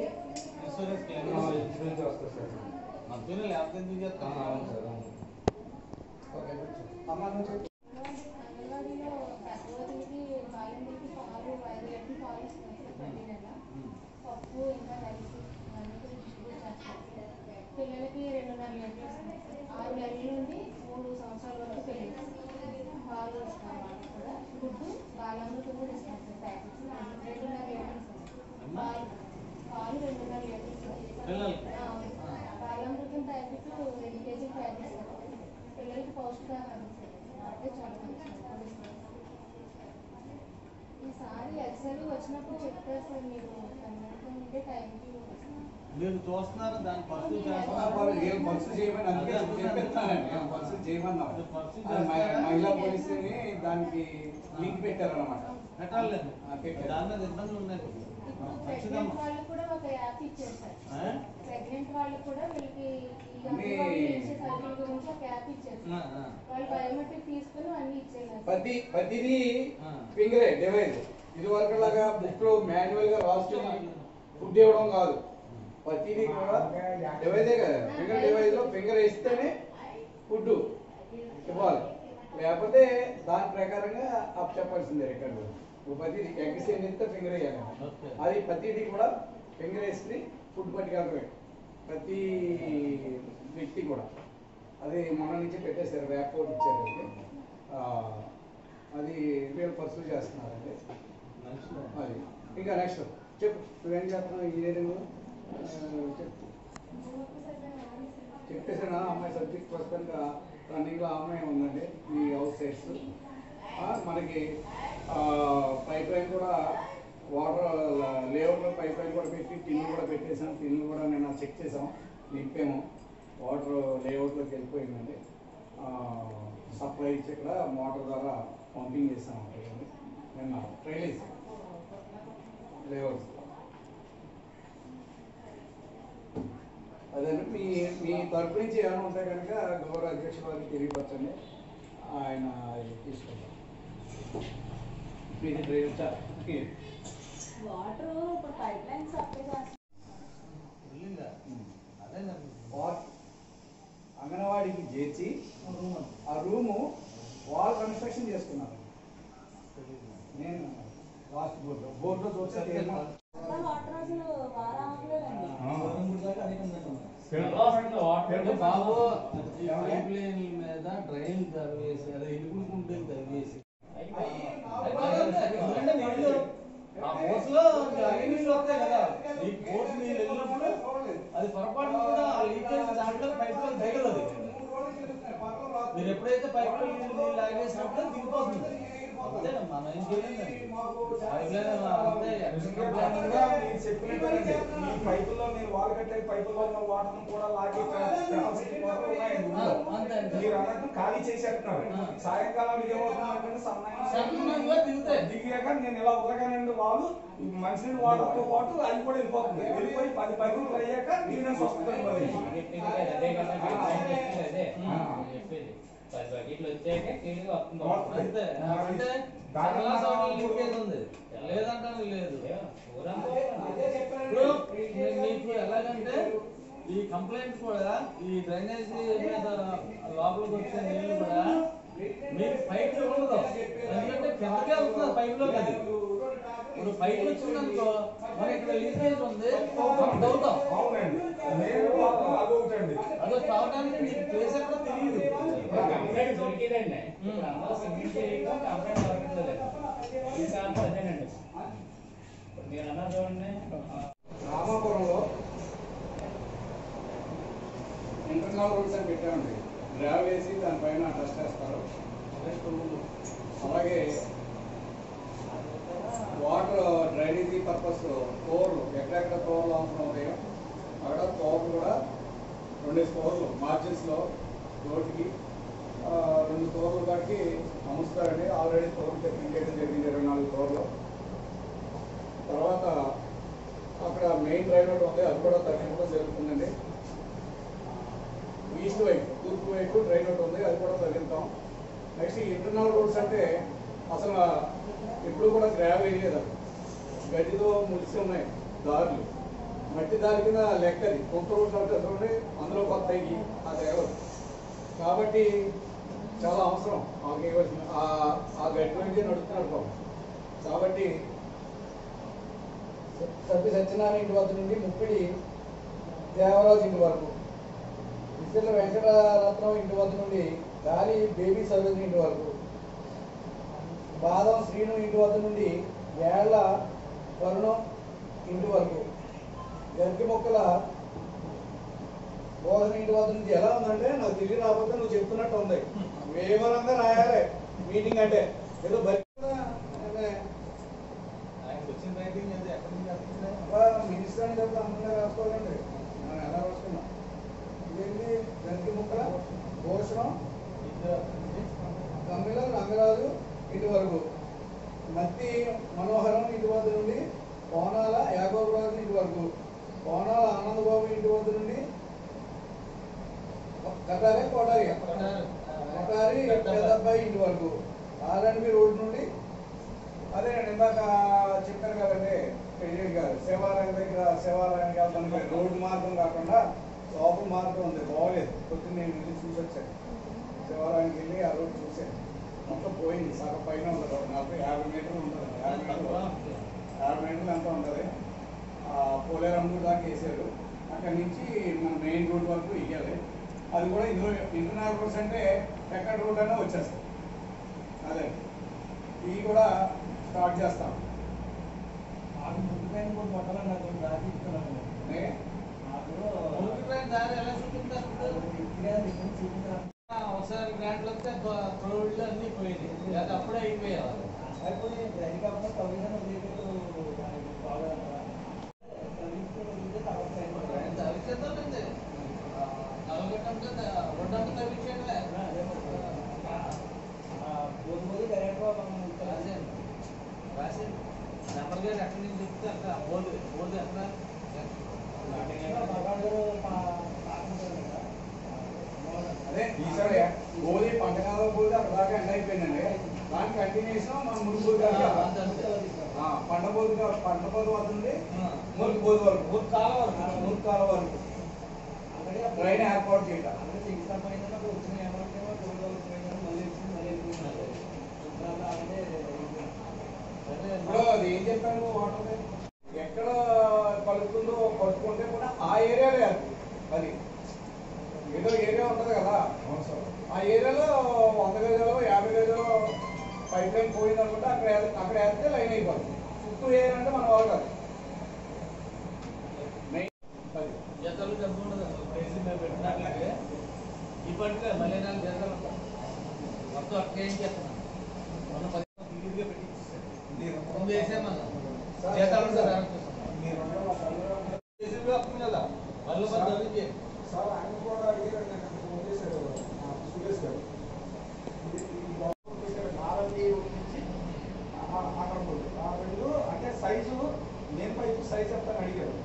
ఇన్సూరెన్స్ వస్తుంది సార్. మధ్యలో లేకపోతే అవును సార్. అంగన్వాడీలో గర్భవతులకి బాలింతలకి పాలు 5 లీటర్లు పాలు ఇస్తున్నారు సార్ ప్రతి నెల. పప్పు ఇంకా రైస్ అన్నీ కూడా డిస్ట్రిబ్యూట్ చేస్తారు. పిల్లలకి 2.5 లీటర్లు ఇస్తున్నారు సార్. 6 నెలల నుండి 3 సంవత్సరాల వరకు పిల్లలకి పాలు ఇస్తారు. వాళ్ళకి కూడా గుడ్డు బాలామృతం కూడా ఇస్తారు సార్. ప్యాకెట్స్ 2.5 లీటర్లు పాలు 2.5 లీటర్లు బాలామృతం ప్యాకెట్ 2 కేజీల ప్యాకెట్ సార్. పిల్లలకి పౌష్టికాహారం అంటే చాలా మంచిది. ఈసారి ఎక్సైజ్ వచ్చినప్పుడు చెప్తారు సార్. మీరు కన్వీనెంట్గా ఉండే టైంకి మీరు చూస్తున్నారు, దాన్ని పర్సూ చేయమని అందుకే చెప్పిస్తానండి. పర్సూ చేయమన్నా మహిళా పోలీసుని దానికి లింక్ పెట్టారన్నమాట. పెట్టాలండి, దాని మీద ఇబ్బందులు ఉన్నాయి. ప్రెగ్నెంట్ వాళ్ళకి కూడా ఒక యాప్ ఇచ్చారు సార్. ప్రెగ్నెంట్ వాళ్ళకి కూడా వీళ్ళకి సర్కిల్ గురించి ఒక యాప్ ఇచ్చారు. వాళ్ళు బయోమెట్రిక్ తీసుకుని అన్ని ఇచ్చేయాలి. ప్రతిదీ ఫింగరే డివైస్. ఇది వరకు లాగా బుక్ లో మాన్యువల్ గా రాసుకుని ఫుడ్ ఇవ్వడం కాదు. ప్రతిదీ కూడా డివైజే కదా. ఫింగర్ డివైస్ లో ఫింగర్ వేస్తేనే ఫుడ్ ఇవ్వాలి. లేకపోతే దాని ప్రకారంగా అప్ చెప్పాల్సిందే రికార్డు. ప్రతిదీ ఎగ్స్ ఏం ఇస్తే ఫింగర్ వేయాలి. అది ప్రతిదీ కూడా ఫింగర్ వేసుకుని ఫుడ్ పట్టుకెళ్ళటమే ప్రతి వ్యక్తి కూడా. అది మొన్న నుంచి పెట్టేశారు, ర్యాపోర్ట్ ఇచ్చారండి. అది వీళ్ళు పర్సూ చేస్తున్నారండి. అది ఇంకా నెక్స్ట్ చెప్పు నువ్వేం చేస్తున్నావు ఇంజనీరింగ్ చెప్పు చెప్పేసాను అమ్మాయి సబ్జెక్ట్ ప్రస్తుతంగా రన్నింగ్లో అమ్మాయి ఉందండి ఈ హౌస్ సైడ్స్ మనకి పైప్ లైన్ కూడా వాటర్ లేఅవుట్లో పైప్ లైన్ కూడా పెట్టి టిన్ను కూడా పెట్టేసాం టిన్ను కూడా నేను చెక్ చేసాం నింపాము వాటర్ లేఅవుట్లోకి వెళ్ళిపోయిందండి సప్లై ఇచ్చి ఇక్కడ మోటార్ ద్వారా పంపింగ్ చేస్తాం నిన్న ట్రైల్ వేసాం లేఅవుట్స్ అదే మీ మీ తరపు నుంచి ఏమైనా ఉంటే కనుక గౌరవ అధ్యక్షుల వారికి తెలియపరచండి ఆయన తీసుకుంటాం మీది డ్రైవ్ వాటర్ ఇప్పుడు పైప్ లైన్ సప్లై చేస్తాం అంగన్వాడికి చేర్చి ఆ రూము వాల్ కన్స్ట్రక్షన్ చేసుకున్నారు నేను లాస్ట్ బోర్డులో చూస్తే వాటర్ అసలు వారాలేదండి బాబు పైప్ లైన్ మీద డ్రైన్ తవ్వేసి అదే ఇనుకుంటే తవ్వేసి ఆ కోర్సులో నీళ్ళు వస్తాయి కదా ఈ కోర్సు నీళ్ళు వెళ్ళినప్పుడు అది పొరపాటు కూడా ఆ లీకేజ్ దాంట్లో పైప్ లైన్ దిగదు అది మీరు ఎప్పుడైతే పైప్ లైన్ నీళ్ళు లాగేసినప్పుడు దిగిపోతుంది అంతే మనం ఏం చేయలేదండి పైప్ లైన్ అంతే పైపుల్లో మీరు వాల్ కట్టే పైపుల్లో ఉన్న వాటర్ కూడా లాగే మీరు అన్నట్టు ఖాళీ చేసేస్తున్నారు సాయంకాలం ఏమవుతుందంటే సన్నంగా దిగుతాయి దిగాక నేను ఇలా ఉదగానండి వాళ్ళు మంచినీళ్ళు వాటర్తో పాటు అది కూడా వెళ్ళిపోతుంది వెళ్ళిపోయి 10 పైపులు అయ్యాక క్లీనెన్స్ వస్తుంది లేదంటే లేదు మీకు ఎలాగంటే ఈ కంప్లైంట్ కూడా ఈ డ్రైనేజీ మీద లోపలికి వచ్చే నీళ్ళు కూడా మీకు పైప్ లో ఉండదు ఎందుకంటే కిందకే వస్తుంది పైప్ లో అది ఇప్పుడు పైప్ వచ్చిందనుకో మన ఇక్కడ లీకేజ్ ఉంది అవుతాం అదో తాగడానికి మీకు ప్లేస్ ఎక్కడ తెలియదు దొరికిందండి అందరూ సిమెంట్ చేయడం కంప్లైంట్ దొరకట్లేదు అదేనండి మీరు అన్నా చూడండి రామాపురంలో ఇంటర్నల్ రోడ్స్ అని పెట్టామండి గ్రావెల్ వేసి దానిపైన టెస్ట్ చేస్తారు అలాగే వాటర్ డ్రైనేజీ పర్పస్ తోర్లు ఎక్కడెక్కడ తోర్లు అవసరం ఉంటాయో అక్కడ తోర్లు కూడా 2 తోర్లు మార్జిన్స్లో రోడ్డుకి 2 తోర్లు కాడికి అమ్ముస్తారండి ఆల్రెడీ తోర్లు చెప్పింగ్ చేయడం జరిగింది 24 తోర్లు తర్వాత అక్కడ మెయిన్ డ్రైవ్ రోడ్ ఉంది అది కూడా తగ్గించడం జరుగుతుందండి ఈస్ట్ వైపు తూర్పు వైపు డ్రైవ్ రోడ్ ఉంది అది కూడా తగ్గిస్తాం నెక్స్ట్ ఇంటర్నల్ రోడ్స్ అంటే అసలు ఎప్పుడు కూడా గ్రావెల్ వేయలేదు గడ్డితో ములిసి ఉన్నాయి దారులు మట్టి దారి కింద లెక్కది కొత్త రోడ్స్ అంటే అసలు అందులో కొత్త అయ్యి ఆ తేవదు కాబట్టి చాలా అవసరం మాకు ఇవ్వాల్సిన ఆ గడ్డి నుంచి నడుస్తున్నారు కాబట్టి సభ్య సత్యనారాయణ ఇంటి వద్ద నుండి ముప్పిడి దేవరాజు ఇంటి వరకు విశ్వ వెంకటరత్నం ఇంటి వద్ద నుండి గాలి బేబీ సరోజు ఇంటి వరకు బాదం శ్రీను ఇంటి వద్ద నుండి ఏళ్ల వరుణం ఇంటి వరకు గంటి మొక్కల బోధన ఇంటి వద్ద నుంచి ఎలా ఉందంటే నాకు తిరిగి రాకపోతే నువ్వు చెప్తున్నట్టు ఉంది వివరంగా రాయాలి మీటింగ్ అంటే ఏదో మినిస్టర్ అని చెప్పి అందంగా రాసుకోవాలండి మనం ఎలా రాసుకున్నాం ఇదేంటి గంటి ముక్కల భూషణం తమిళ రంగరాజు ఇంటి వరకు మత్తి మనోహరం ఇంటి వద్ద నుండి కోనాల యాగోబరాజు ఇంటి వరకు కోనాల ఆనందబాబు ఇంటి వద్ద నుండి కటారి కొటారి పెద్దబ్బాయి ఇంటి వరకు ఆర్ఎన్బి రోడ్ నుండి అదేనండి ఇందాక చెప్పారు కదండి గారు శివాలయం దగ్గర శివాలయానికి వెళ్తాను రోడ్డు మార్గం కాకుండా లోపల మార్గం ఉంది బాగోలేదు పొద్దున్న నేను వెళ్ళి చూసి వచ్చాను శివాలయానికి వెళ్ళి ఆ రోడ్డు చూశాను మొత్తం పోయింది సగం పైన ఉంటుంది 50 మీటర్లు ఉంటుంది 50 మీటర్లు ఎంత ఉంటుంది పోలేరమ్మ దాకా వేసారు అక్కడి నుంచి మన మెయిన్ రోడ్ వరకు ఇవ్వాలి అది కూడా ఇందులో ఇంటర్నల్ రోడ్స్ అంటే ఎక్కడ రోడ్ అయినా వచ్చేస్తాయి అదే ఇవి కూడా స్టార్ట్ చేస్తాం గారు ఎక్కడి నుంచి చెప్తే అక్కడ బోర్డు ఎక్కడ అదే ఈసారి ఓన్లీ పంటకాలం పోతే అక్కడ దాకా ఎండ్ అయిపోయిందండి. దాని కంటిన్యూషన్ మన మురుగు పంటపోతు వస్తుంది మురుగు పోతు వరకు మురుగు కాల వరకు ట్రైన్ ఏర్పాటు చేయడం. ఇప్పుడు అది ఏం చెప్పాను, వాటర్ ఎక్కడ కలుపుతుందో కలుపుకుంటే కూడా ఆ ఏరియాలో అది ఏదో ఏరియా ఉంటుంది కదా, ఆ ఏరియాలో 100 గజాలు 50 గజాలు పైప్ లైన్ పోయిందనుకుంటే అక్కడ వేస్తే లైన్ అయిపోతుంది. చుట్టూ ఏరియా అంటే మన వాళ్ళు కాదు. జీతాలు తప్పకుండా పెట్టినట్లయితే ఇప్పటికే మళ్ళీ 4 జీతాలు మొత్తం అక్కడ ఏం చేస్తున్నాను మొన్న 10 క్లియర్గా పెట్టి ముందు వేసామన్నా జీతాలు కదా మళ్ళీ చదివించే సార్ ఆయన కూడా అడిగారు, ఫోన్ చేశారు సురేష్ గారు. నాలుగు నుంచి అక్కడ ఆ రెండు అంటే సైజు నేను పైపు సైజ్ చెప్తాను అడిగారు.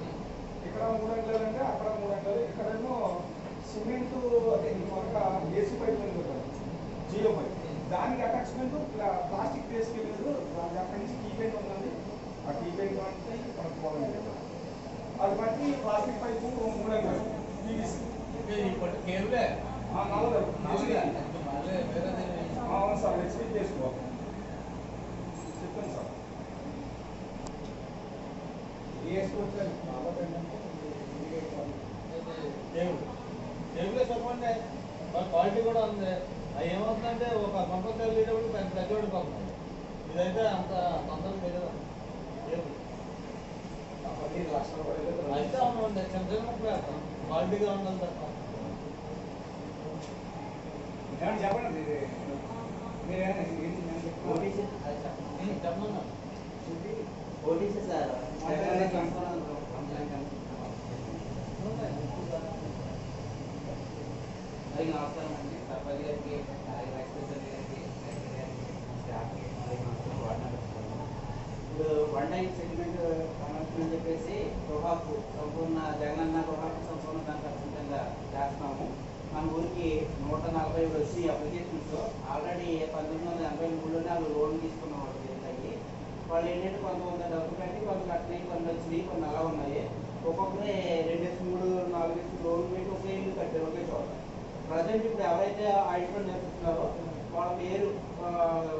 ఇక్కడ 3 అంకలు అంటే అక్కడ 3 అంకలు, ఇక్కడేమో సిమెంట్ అంటే ఇంకొక ఏసీ పైప్ ఉంటుంది జియో పైప్, దానికి అటాచ్మెంట్ ప్లాస్టిక్ వేసుకెళ్ళలేదు. దానికి అక్కడి నుంచి టీ పెయింట్ ఉందండి, ఆ టీ పెయింట్ అంటే మనకు పోవాలి. అది బట్టి ప్లాస్టిక్ పైపు 3 అంకలు పీవీసీ కేబులే అవును సార్, ఎక్స్పెక్ట్ చేసుకో చెప్పండి సార్. కేబులే చెప్పండి, క్వాలిటీ కూడా ఉంది. అది ఏమవుతుందంటే ఒక కంపల్సరీ వెళ్ళేటప్పుడు పెద్ద పెద్దవాడికి వస్తుంది. ఇదైతే అంత తొందరగా తెలియదు. కేబుల్ అయితే అవునండి, చిన్న చిన్న క్వాలిటీగా ఉండాలి తప్ప. చెప్పండి చెప్పమన్నా ఓటీసీ సార్ నమస్కారం అండి. సర్పంచ్ గారికి, వైస్ ప్రెసిడెంట్ గారికి, స్టాఫ్కి ఇప్పుడు 1 టైం సెటిల్మెంట్ అని చెప్పేసి గృహాకు సంపూర్ణ జగనన్న గృహాకు సంపూర్ణ దానికంగా చేస్తున్నాము. మన ఊరికి 140 వచ్చి అప్లికేషన్స్ ఆల్రెడీ 1983లోనే వాళ్ళు లోన్ తీసుకున్నాం. వాళ్ళు ఏంటంటే కొంతమంది డబ్బు కట్టి కొంత కట్టినవి, కొన్ని వచ్చినాయి, కొన్ని అలా ఉన్నాయి. ఒక్కొక్కరే 2 3 4 లోన్ పెట్టి ఒకే ఇల్లు కట్టారు ఒకే చోట. ప్రజెంట్ ఇప్పుడు ఎవరైతే ఆ ఇంట్లో నేర్చుకున్నారో వాళ్ళ పేరు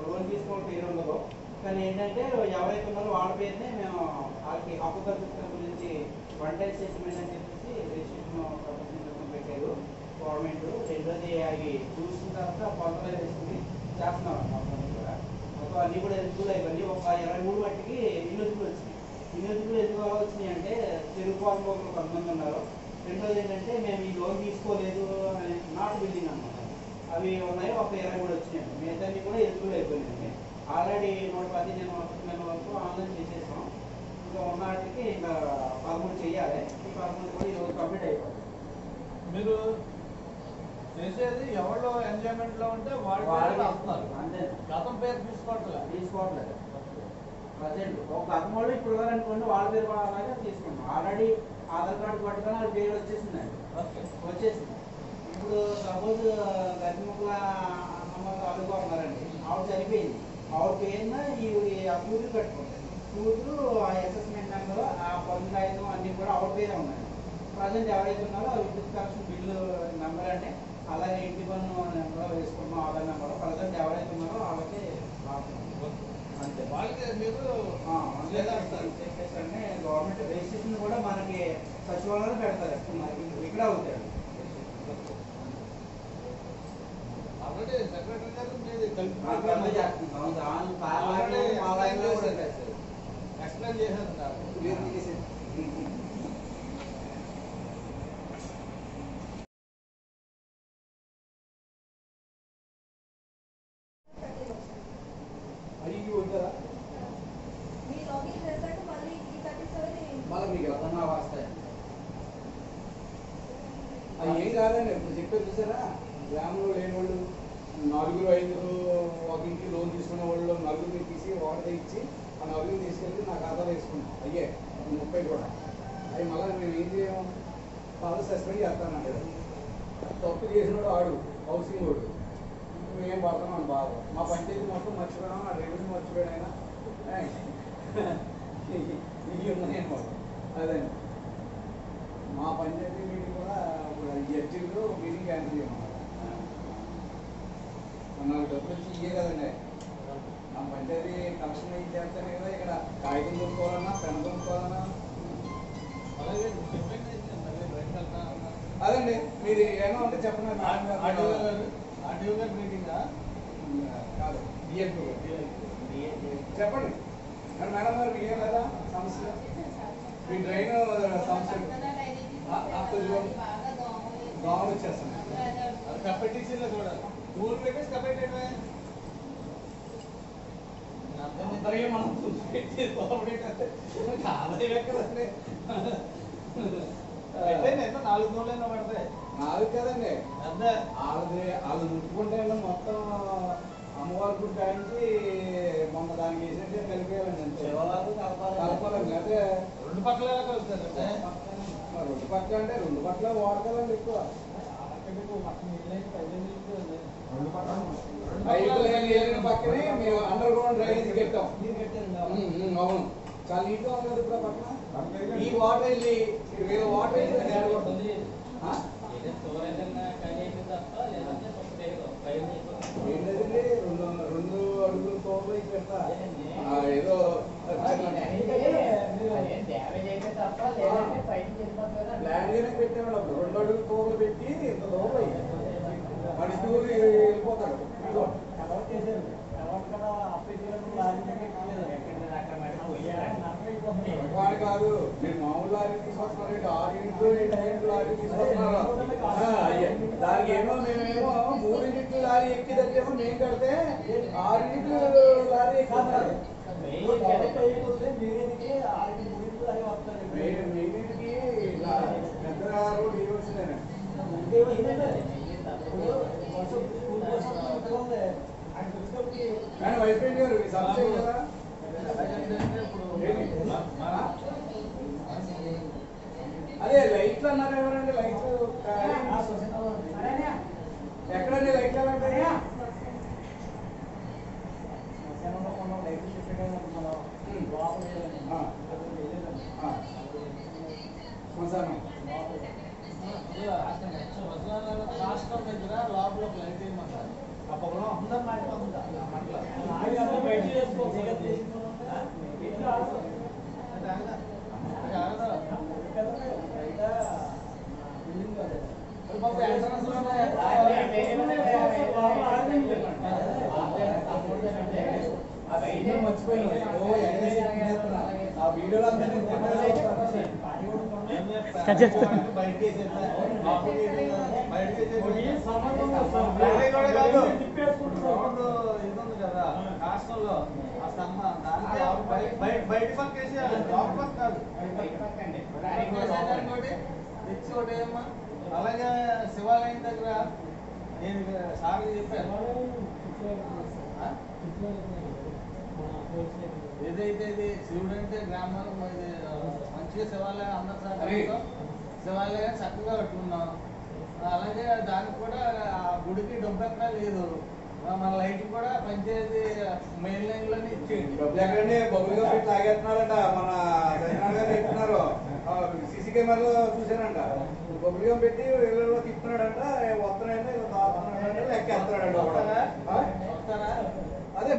లోన్ తీసుకున్న పేరు ఉండదు. కానీ ఏంటంటే ఎవరైతే ఉన్నారో వాళ్ళ పేరునే మేము వాళ్ళకి హక్కు కల్పించడం గురించి 1 టైం సెటిల్మెంట్ అని చెప్పేసి రిజిస్ట్రేషన్ పెట్టారు గవర్నమెంట్. రెండోది అవి చూసిన తర్వాత పొందలు వేసుకుని చేస్తున్నారు కూడా. మొత్తం అన్నీ కూడా ఎలిజిబుల్ అయిపోయి ఒక 23 మట్టికి ఇల్లుజులు వచ్చినాయి. ఇల్లుజులు ఎందుకు అలా వచ్చినాయి అంటే తెలుగు వాళ్ళు కొంతమంది ఉన్నారు. రెండోది ఏంటంటే మేము ఈ లోన్ తీసుకోలేదు అని నాట్ బిల్డింగ్ అనమాట, అవి ఉన్నాయి. ఒక 23 వచ్చినాయి. మిగతాన్ని కూడా ఎలిజిబుల్ అయిపోయినాయి. ఆల్రెడీ 110 నెల వరకు ఆన్లైన్ చేసేసాం. ఇంకా ఉన్న వాటికి ఇంకా 13 చేయాలి. ఈ 13 కూడా ఈరోజు కంప్లీట్ అయిపోతుంది. మీరు చేసేది ఎవరో ఎంజాయ్మెంట్ లో ఉంటే వాళ్ళు వస్తున్నారు, అంతే. గతం పేరు తీసుకోవట్లేదు ప్రజెంట్. ఒక గతం వాళ్ళు ఇప్పుడు అనుకోండి వాళ్ళ పేరు అలాగే తీసుకుంటాం. ఆల్రెడీ ఆధార్ కార్డు పట్టుకొని వాళ్ళ పేరు వచ్చేసిందండి, వచ్చేసింది. ఇప్పుడు సపోజ్ గతిముఖల అమ్మమ్మ అడుగుగా ఉన్నారండి, ఆవిడ చనిపోయింది. ఆవిడ పేరున ఈ కూతురు కట్టుకుంటారు. కూతురు ఆ అసెస్మెంట్ నెంబర్, ఆ పన్ను కాగితం అన్నీ కూడా ఆవిడ పేరే ఉన్నాయి. ప్రజెంట్ ఎవరైతే ఉన్నారో విద్యుత్ కనెక్షన్ బిల్లు నెంబర్ అంటే అలాగే ఇంటి పన్ను నెంబర్ వేసుకున్నాం, ఆధార్ నెంబర్. ప్రజెంట్ ఎవరైతే ఉన్నారో వాళ్ళకి అంతే. వాళ్ళకి మీరు చెప్పేసి అంటే గవర్నమెంట్ రిజిస్ట్రేషన్ కూడా మనకి సచివాలయంలో పెడతారు, ఇక్కడ అవుతారు. ఆల్రెడీ సెక్రటరీ గారు ఎక్స్ప్లెయిన్ చేశారు నాకు. అడిగి ఉంటారా మీ లాగిన్ చేశాక మళ్ళీ ఈ 37 మళ్ళీ మీకు అదన్నా వస్తాయి. అది ఏం కాదండి, ఇప్పుడు చెప్పే చూసారా, గ్రామంలో లేని వాళ్ళు 4 5 ఒక ఇంటికి లోన్ తీసుకునే వాళ్ళు 4 తీసి ఒకటే ఇచ్చి ఆ 4 తీసుకెళ్ళి నా ఖాతాలో 30 కూడా. అవి మళ్ళీ మేము ఏం చేయము, వాళ్ళు సస్పెండ్ చేస్తానంటాడు. తప్పు చేసినాడు ఆడు హౌసింగ్ వాడు, మేము పడుతున్నాం బాగా. మా పంచాయతీ మొత్తం మర్చిపోయాం, ఆ రెవెన్యూ మర్చిపోయాడైనా ఇవి ఉన్నాయన్నమాట. అదండి మా పంచాయతీ మీటింగ్ కూడా జడ్జిలు మీటింగ్ క్యాన్సిల్ చేయమన్నారు. నాకు డబ్బులు వచ్చి ఇయ్యే కదండి, మా పంచాయతీ కలెక్షన్ ఇచ్చేస్తేనే కదా ఇక్కడ కాగితం కొనుక్కోవాలన్నా పెన్ కొనుక్కోవాలన్నా. అదండి మీరు ఏమో ఉంటే చెప్పండి. ఆర్టీఓ గారి మీటింగా కాదు డిఎల్పీ చెప్పండి. మరి మేడం గారు మీకేం లేదా సమస్య, మీ డ్రైన్ సమస్య దోమలు వచ్చేస్తున్నాయి. కప్పెట్టించిందా కూడా ఊరు పెట్టేసి కప్పెట్టేయడమే. అందరికీ మనం పెట్టి దోమపెట్టే కావాలి కదండి. ఎంత 4 రోజులైనా పడతాయి. 4 కదండి, అంతే వాళ్ళు ముట్టుకుంటే మొత్తం అమ్మవారి గుడి కాయించి మొన్న దానికి వేసేసి కలిపేయాలండి. అంతే కలపాలండి. అయితే 2 పక్కల కలుపుతారంటే 2 పక్కల అంటే 2 పక్కల వాడతారండి ఎక్కువ. పక్కనే మేము అండర్ గ్రౌండ్ డ్రైనేజ్ కట్టాం. అవును, చాలా నీట్గా ఉన్నది ఇప్పుడు పక్కన. ఈ వాటర్ వెళ్ళి వేరే వాటర్ వెళ్ళి ఏంటండి 2 అడుగుల తోట పెడతా ఏదో ల్యాండ్ పెట్టాడు. 2 అడుగుల తోటలు పెట్టి ఇంత దూరం వాడి టూర్ వెళ్ళిపోతాడు. వాడు కాదు, మీరు మామూలు లారీ తీసుకొస్తున్నారు, 6 ఇంట్లో 8 లారీ తీసుకొస్తున్నారు. దానికి ఏమో మేమేమో 3 ఇంట్లో లారీ ఎక్కి తగ్గేమో మేము కడితే 6 ఇంట్లో లారీ ఎక్కుతున్నారు. మీటికి పెద్ద రోడ్ ఏ వచ్చిందండి. కానీ వైస్ ప్రెసిడెంట్ గారు ఈ సమస్య కదా. అదే లైట్లు అన్నారు ఎవరండి, లైట్లు ఎక్కడండి లైట్లు అంటే రాష్ట్రం దగ్గర లోపల లైట్ వేయమంటారు. ఆ పొగలో అందరూ మాట్లాడుకుంటారు. ఆ వీడియోలో కదా రాష్ట్రంలో ఆ స్తంభం బయట పక్క వేసేయాలి, లోపల పక్క కాదు. తెచ్చి ఒకటేమ్మా. అలాగే శివాలయం దగ్గర నేను సార్ చెప్పాను, ఏదైతే ఇది శివుడు అంటే గ్రామాలు మంచిగా శివాలయం అందరు సార్ శివాలయం చక్కగా కట్టుకున్నాం. అలాగే దానికి కూడా ఆ గుడికి డబ్బు ఎక్కడా లేదు. మన లైట్ కూడా పంచాయతీ మెయిన్ లైన్ లోనే ఇచ్చేయండి. డబ్బులు ఎక్కడండి, బొబ్బులుగా పెట్టి లాగేస్తున్నారంట. మన సత్యనారాయణ గారు చెప్తున్నారు, సీసీ కెమెరాలో చూశానంట. బొబ్బులుగా పెట్టి ఇళ్ళలో తిప్పుతున్నాడంట, వస్తున్నాయంటే తాగుతున్నాడంటే లెక్కేస్తున్నాడంట. వస్తారా? అదే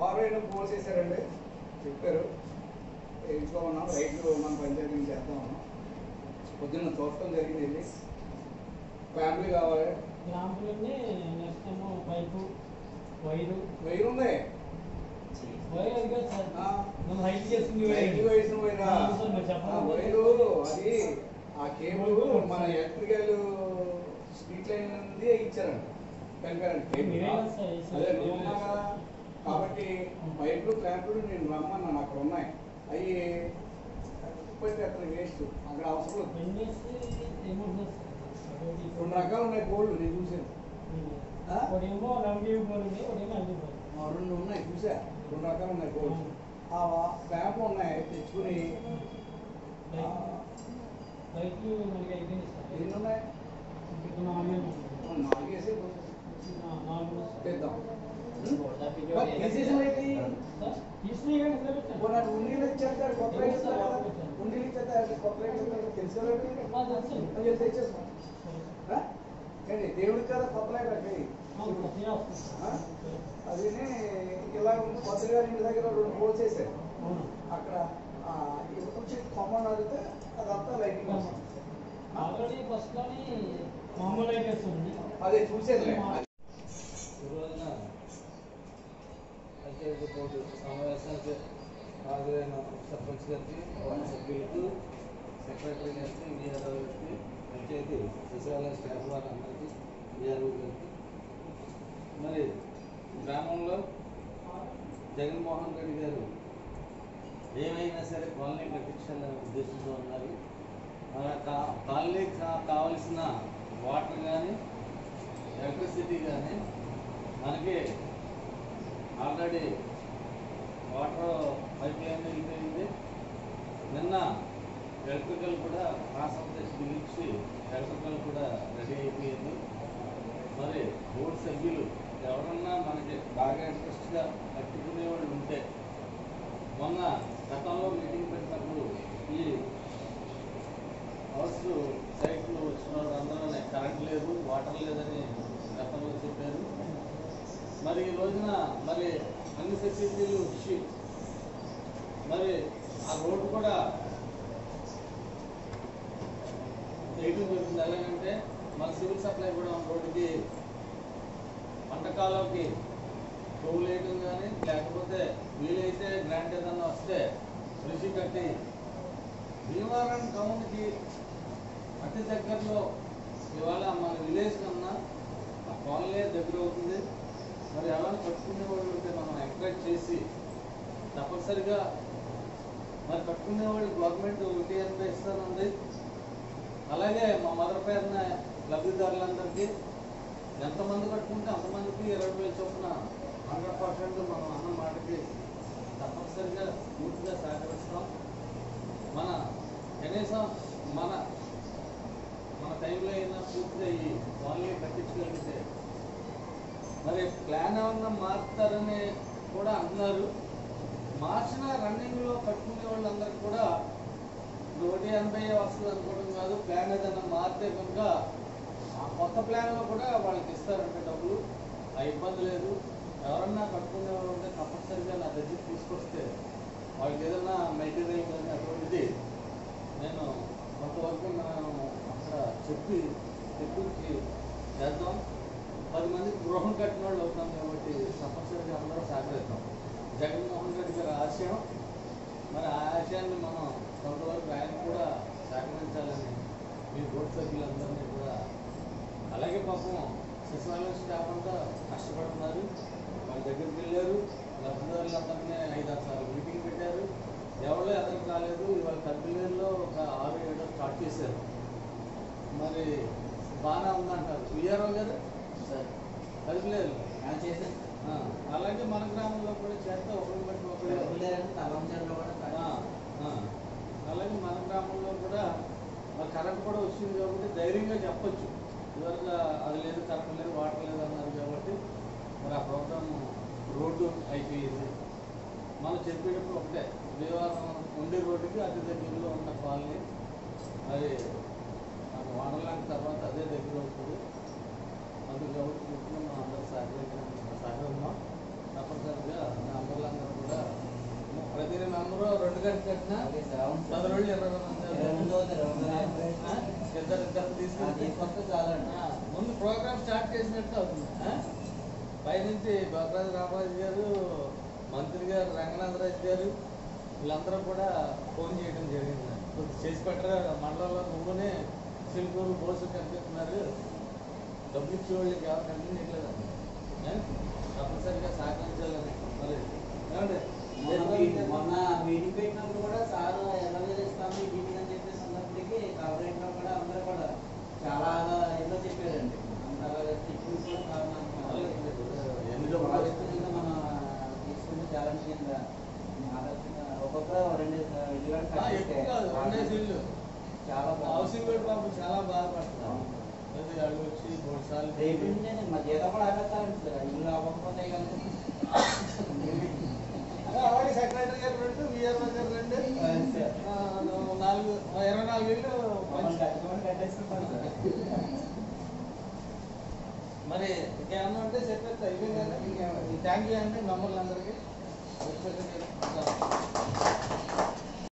ఆరు పోసేసారండి, చెప్పారు ఇంట్లో ఉన్నాం. రైట్లు మన పంచాయతీ నుంచి చేస్తా ఉన్నాం. పొద్దున్న చూడటం జరిగింది, వెళ్ళి ఫ్యామిలీ కావాలి. పైపు వైరు వైరు ఉంది, వైరు అది ఆ కేబుల్ మన ఎలక్ట్రికల్ స్ట్రీట్ లైన్ నుండి ఇచ్చారండి, కలిపారండి కేబుల్. అదే నువ్వు ఉన్నా కదా కాబట్టి పైపులు క్లాంపులు నేను రమ్మన్నాను, అక్కడ ఉన్నాయి. అవి పోతే అక్కడ వేస్ట్, అక్కడ అవసరం. 2 రకాలు ఉన్నాయి గోల్డ్, నేను చూసాను. 2 ఉన్నాయి చూసాను. చూసా 2 రకాలు ఉన్నాయి పోల్స్. ఆ స్లాబ్ ఉన్నాయి తెచ్చుకుని ఎన్ని ఉన్నాయి 4 వేసి తెద్దాం. ఉండీలు ఇచ్చేస్తారు కొత్త రైలు ఇస్తారు కదా, ఉండీలు ఇచ్చేస్తారు కొత్త రైలు ఇస్తారు తెలుసు కదా, తెచ్చేస్తాం. కానీ దేవుడికి కదా కొత్త రైలు అది ఇలా కొత్తగా ఇంటి దగ్గర 2 హోల్స్ వేసారు అక్కడ వచ్చి కామన్ అడిగితే అదంతా లైటింగ్ వస్తుంది. ఆల్రెడీ బస్సులోని మామూలు లైట్ వేస్తుంది అదే చూసేది. ఈరోజున పంచాయతీ బోర్డు సమావేశానికి హాజరైన సర్పంచ్ గారికి, వార్డు సభ్యులకు, సెక్రటరీ గారికి, విఆర్ఓ గారికి, పంచాయతీ సచివాలయ స్టాఫ్ వారందరికీ, విఆర్ఓ గారికి, మరి గ్రామంలో జగన్మోహన్ రెడ్డి గారు ఏమైనా సరే కాలనీ కట్టించాలనే ఉద్దేశంతో ఉన్నారు. కాలనీ కావలసిన వాటర్ కానీ ఎలక్ట్రిసిటీ కానీ మనకి ఆల్రెడీ వాటర్ పైప్ లైన్ వెళ్ళిపోయింది. నిన్న ఎలక్ట్రికల్ కూడా కాన్సంట్రేషన్ బిగించి ఎలక్ట్రికల్ కూడా రెడీ అయిపోయింది. మరి బోర్డు సభ్యులు ఎవరన్నా మనకి బాగా ఇంట్రెస్ట్గా కట్టుకునే వాళ్ళు ఉంటే మొన్న గతంలో మీటింగ్ పెట్టినప్పుడు ఈ హౌస్ సైట్లు వచ్చిన వాళ్ళు అందరూ కరెంట్ లేదు, వాటర్ లేదని గతంలో చెప్పారు. మరి ఈ రోజున మరి అన్ని ఫెసిలిటీలు వచ్చి మరి ఆ రోడ్డు కూడా చేయడం జరుగుతుంది. ఎలాగంటే మన సివిల్ సప్లై కూడా రోడ్డుకి వంటకాలకి టోల్ వేయడం కానీ, లేకపోతే వీలైతే గ్రాంట్ ఏదన్నా వస్తే రుచి కట్టి భీమవరం టౌన్కి అతి దగ్గరలో ఇవాళ మన విలేజ్ కన్నా ఆ కాలనీ దగ్గర అవుతుంది. మరి ఎవరైనా కట్టుకునే వాళ్ళు ఉంటే మనం ఎంకరేజ్ చేసి తప్పనిసరిగా మరి కట్టుకునే వాళ్ళు గవర్నమెంట్ 180 ఇస్తానండి. అలాగే మా మదర్ పేరున లబ్ధిదారులందరికీ ఎంతమంది కట్టుకుంటే అంతమందికి 20,000 చొప్పున 100% మనం అన్న మాటకి తప్పనిసరిగా పూర్తిగా సహకరిస్తాం. మన కనీసం మన టైంలో అయినా పూర్తిగా ఈ కాలనీ కట్టించగలిగితే మరి ప్లాన్ ఏమన్నా మారుతారని కూడా అంటున్నారు. మార్చిన రన్నింగ్లో కట్టుకునే వాళ్ళందరికీ కూడా 180 వస్తుంది అనుకోవడం కాదు. ప్లాన్ ఏదైనా మారితే కనుక ఆ కొత్త ప్లాన్లో కూడా వాళ్ళకి ఇస్తారంటే డబ్బులు. ఆ ఇబ్బంది లేదు. ఎవరన్నా కట్టుకునే వాళ్ళు ఉంటే తప్పనిసరిగా నా దగ్గర తీసుకొస్తే వాళ్ళకి ఏదైనా మెటీరియల్ కానీ అటువంటిది నేను కొంతవరకు మనం అక్కడ తెప్పించి చేద్దాం. 10 మందికి గృహం కట్టిన వాళ్ళు అవుతాం కాబట్టి తప్పనిసరిగా అందరూ సహకరిస్తాం. జగన్మోహన్ రెడ్డి గారి ఆశయం, మరి ఆ ఆశయాన్ని మనం కొంతవరకు ఆయన కూడా సహకరించాలని మీ బోర్డు సభ్యులందరినీ కూడా, అలాగే పాపం సచివాలయం స్టాఫ్ అంతా కష్టపడుతున్నారు. వాళ్ళ దగ్గరికి వెళ్ళారు, లబ్ధిదారులందరినీ 5-6 సార్లు మీటింగ్ పెట్టారు. ఎవరో ఎదరికి రాలేదు. ఇవాళ కర్బిలేరులో ఒక 6-7 స్టార్ట్ చేశారు. మరి బాగానే ఉందంటారు విఆర్ఓ గారు కర్బిలేరు చేశారు. అలాగే మన గ్రామంలో కూడా చేస్తే ఒకరిని బట్టి ఒకరు. అలాగే మన గ్రామంలో కూడా కరెంట్ కూడా వచ్చింది కాబట్టి ధైర్యంగా చెప్పొచ్చు. ఇదివరకు అది లేదు, కరెంట్ లేదు, వాటర్ లేదు అన్నారు కాబట్టి మరి ఆ ప్రోగ్రామ్ రోడ్డు అయిపోయింది. మనం చెప్పేటప్పుడు ఒకటే, దేవాలయం ఉండే రోడ్డుకి అతి దగ్గరలో ఉన్న కాలనీ మరి మన వానలాంటి తర్వాత అదే దగ్గర అవుతుంది. అందుకు కాబట్టి పూర్తిగా మనం అందరూ సహకరిద్దాం. తప్పనిసరిగా మెంబర్లందరూ కూడా ప్రతి మెంబరు 2 గంటలు కట్టినా 10 రోజులు 20 మంది ఇద్దరు తీసుకొస్తే చాలండి. ముందు ప్రోగ్రామ్ స్టార్ట్ చేసినట్టు అవుతుంది. పైనుంచి బొగ్గరాజు రామరాజు గారు, మంత్రి గారు రంగనాథరాజు గారు వీళ్ళందరూ కూడా ఫోన్ చేయడం జరిగింది. కొంచెం చేసి పెట్టరా, మండలంలో నువ్వునే సిల్కూరు బోసు కనిపిస్తున్నారు, డబ్బులు ఇచ్చే వాళ్ళకి ఎవరు కనిపించట్లేదండి. తప్పనిసరిగా సహకరించాలని. మరి మొన్న మీటింగ్ పెట్టినప్పుడు కూడా సార్ 20,000 ఇస్తాము ఈ మీటింగ్ అని చెప్పేసి అన్నప్పటికీ కార్పొరేట్లో కూడా అందరూ కూడా చాలా ఏదో చెప్పారండి. అంత మనం తీసుకునే కింద ఆదర్శంగా ఒక్కొక్కరు 2 ఇల్లు ఎక్కువ కాదు, 2 ఇల్లు చాలా హౌసింగ్ బోర్డు పాపం చాలా బాధపడుతున్నాం. అదే అడుగు వచ్చి 3 సార్లు రేపు నుంచి మా జీతం కూడా ఆపేస్తారండి సార్ ఇల్లు అవ్వకపోతే కానీ అలాగే సెక్రటరీ గారు 2, విఆర్ఓ గారు 2, 24 ఇల్లు కట్టేసుకుంటారు సార్. మరి ఇంకేమన్నా ఉంటే చెప్పేస్తా. అయిపోయింది కదా. థ్యాంక్ యూ అండి మమ్మల్ని అందరికీ.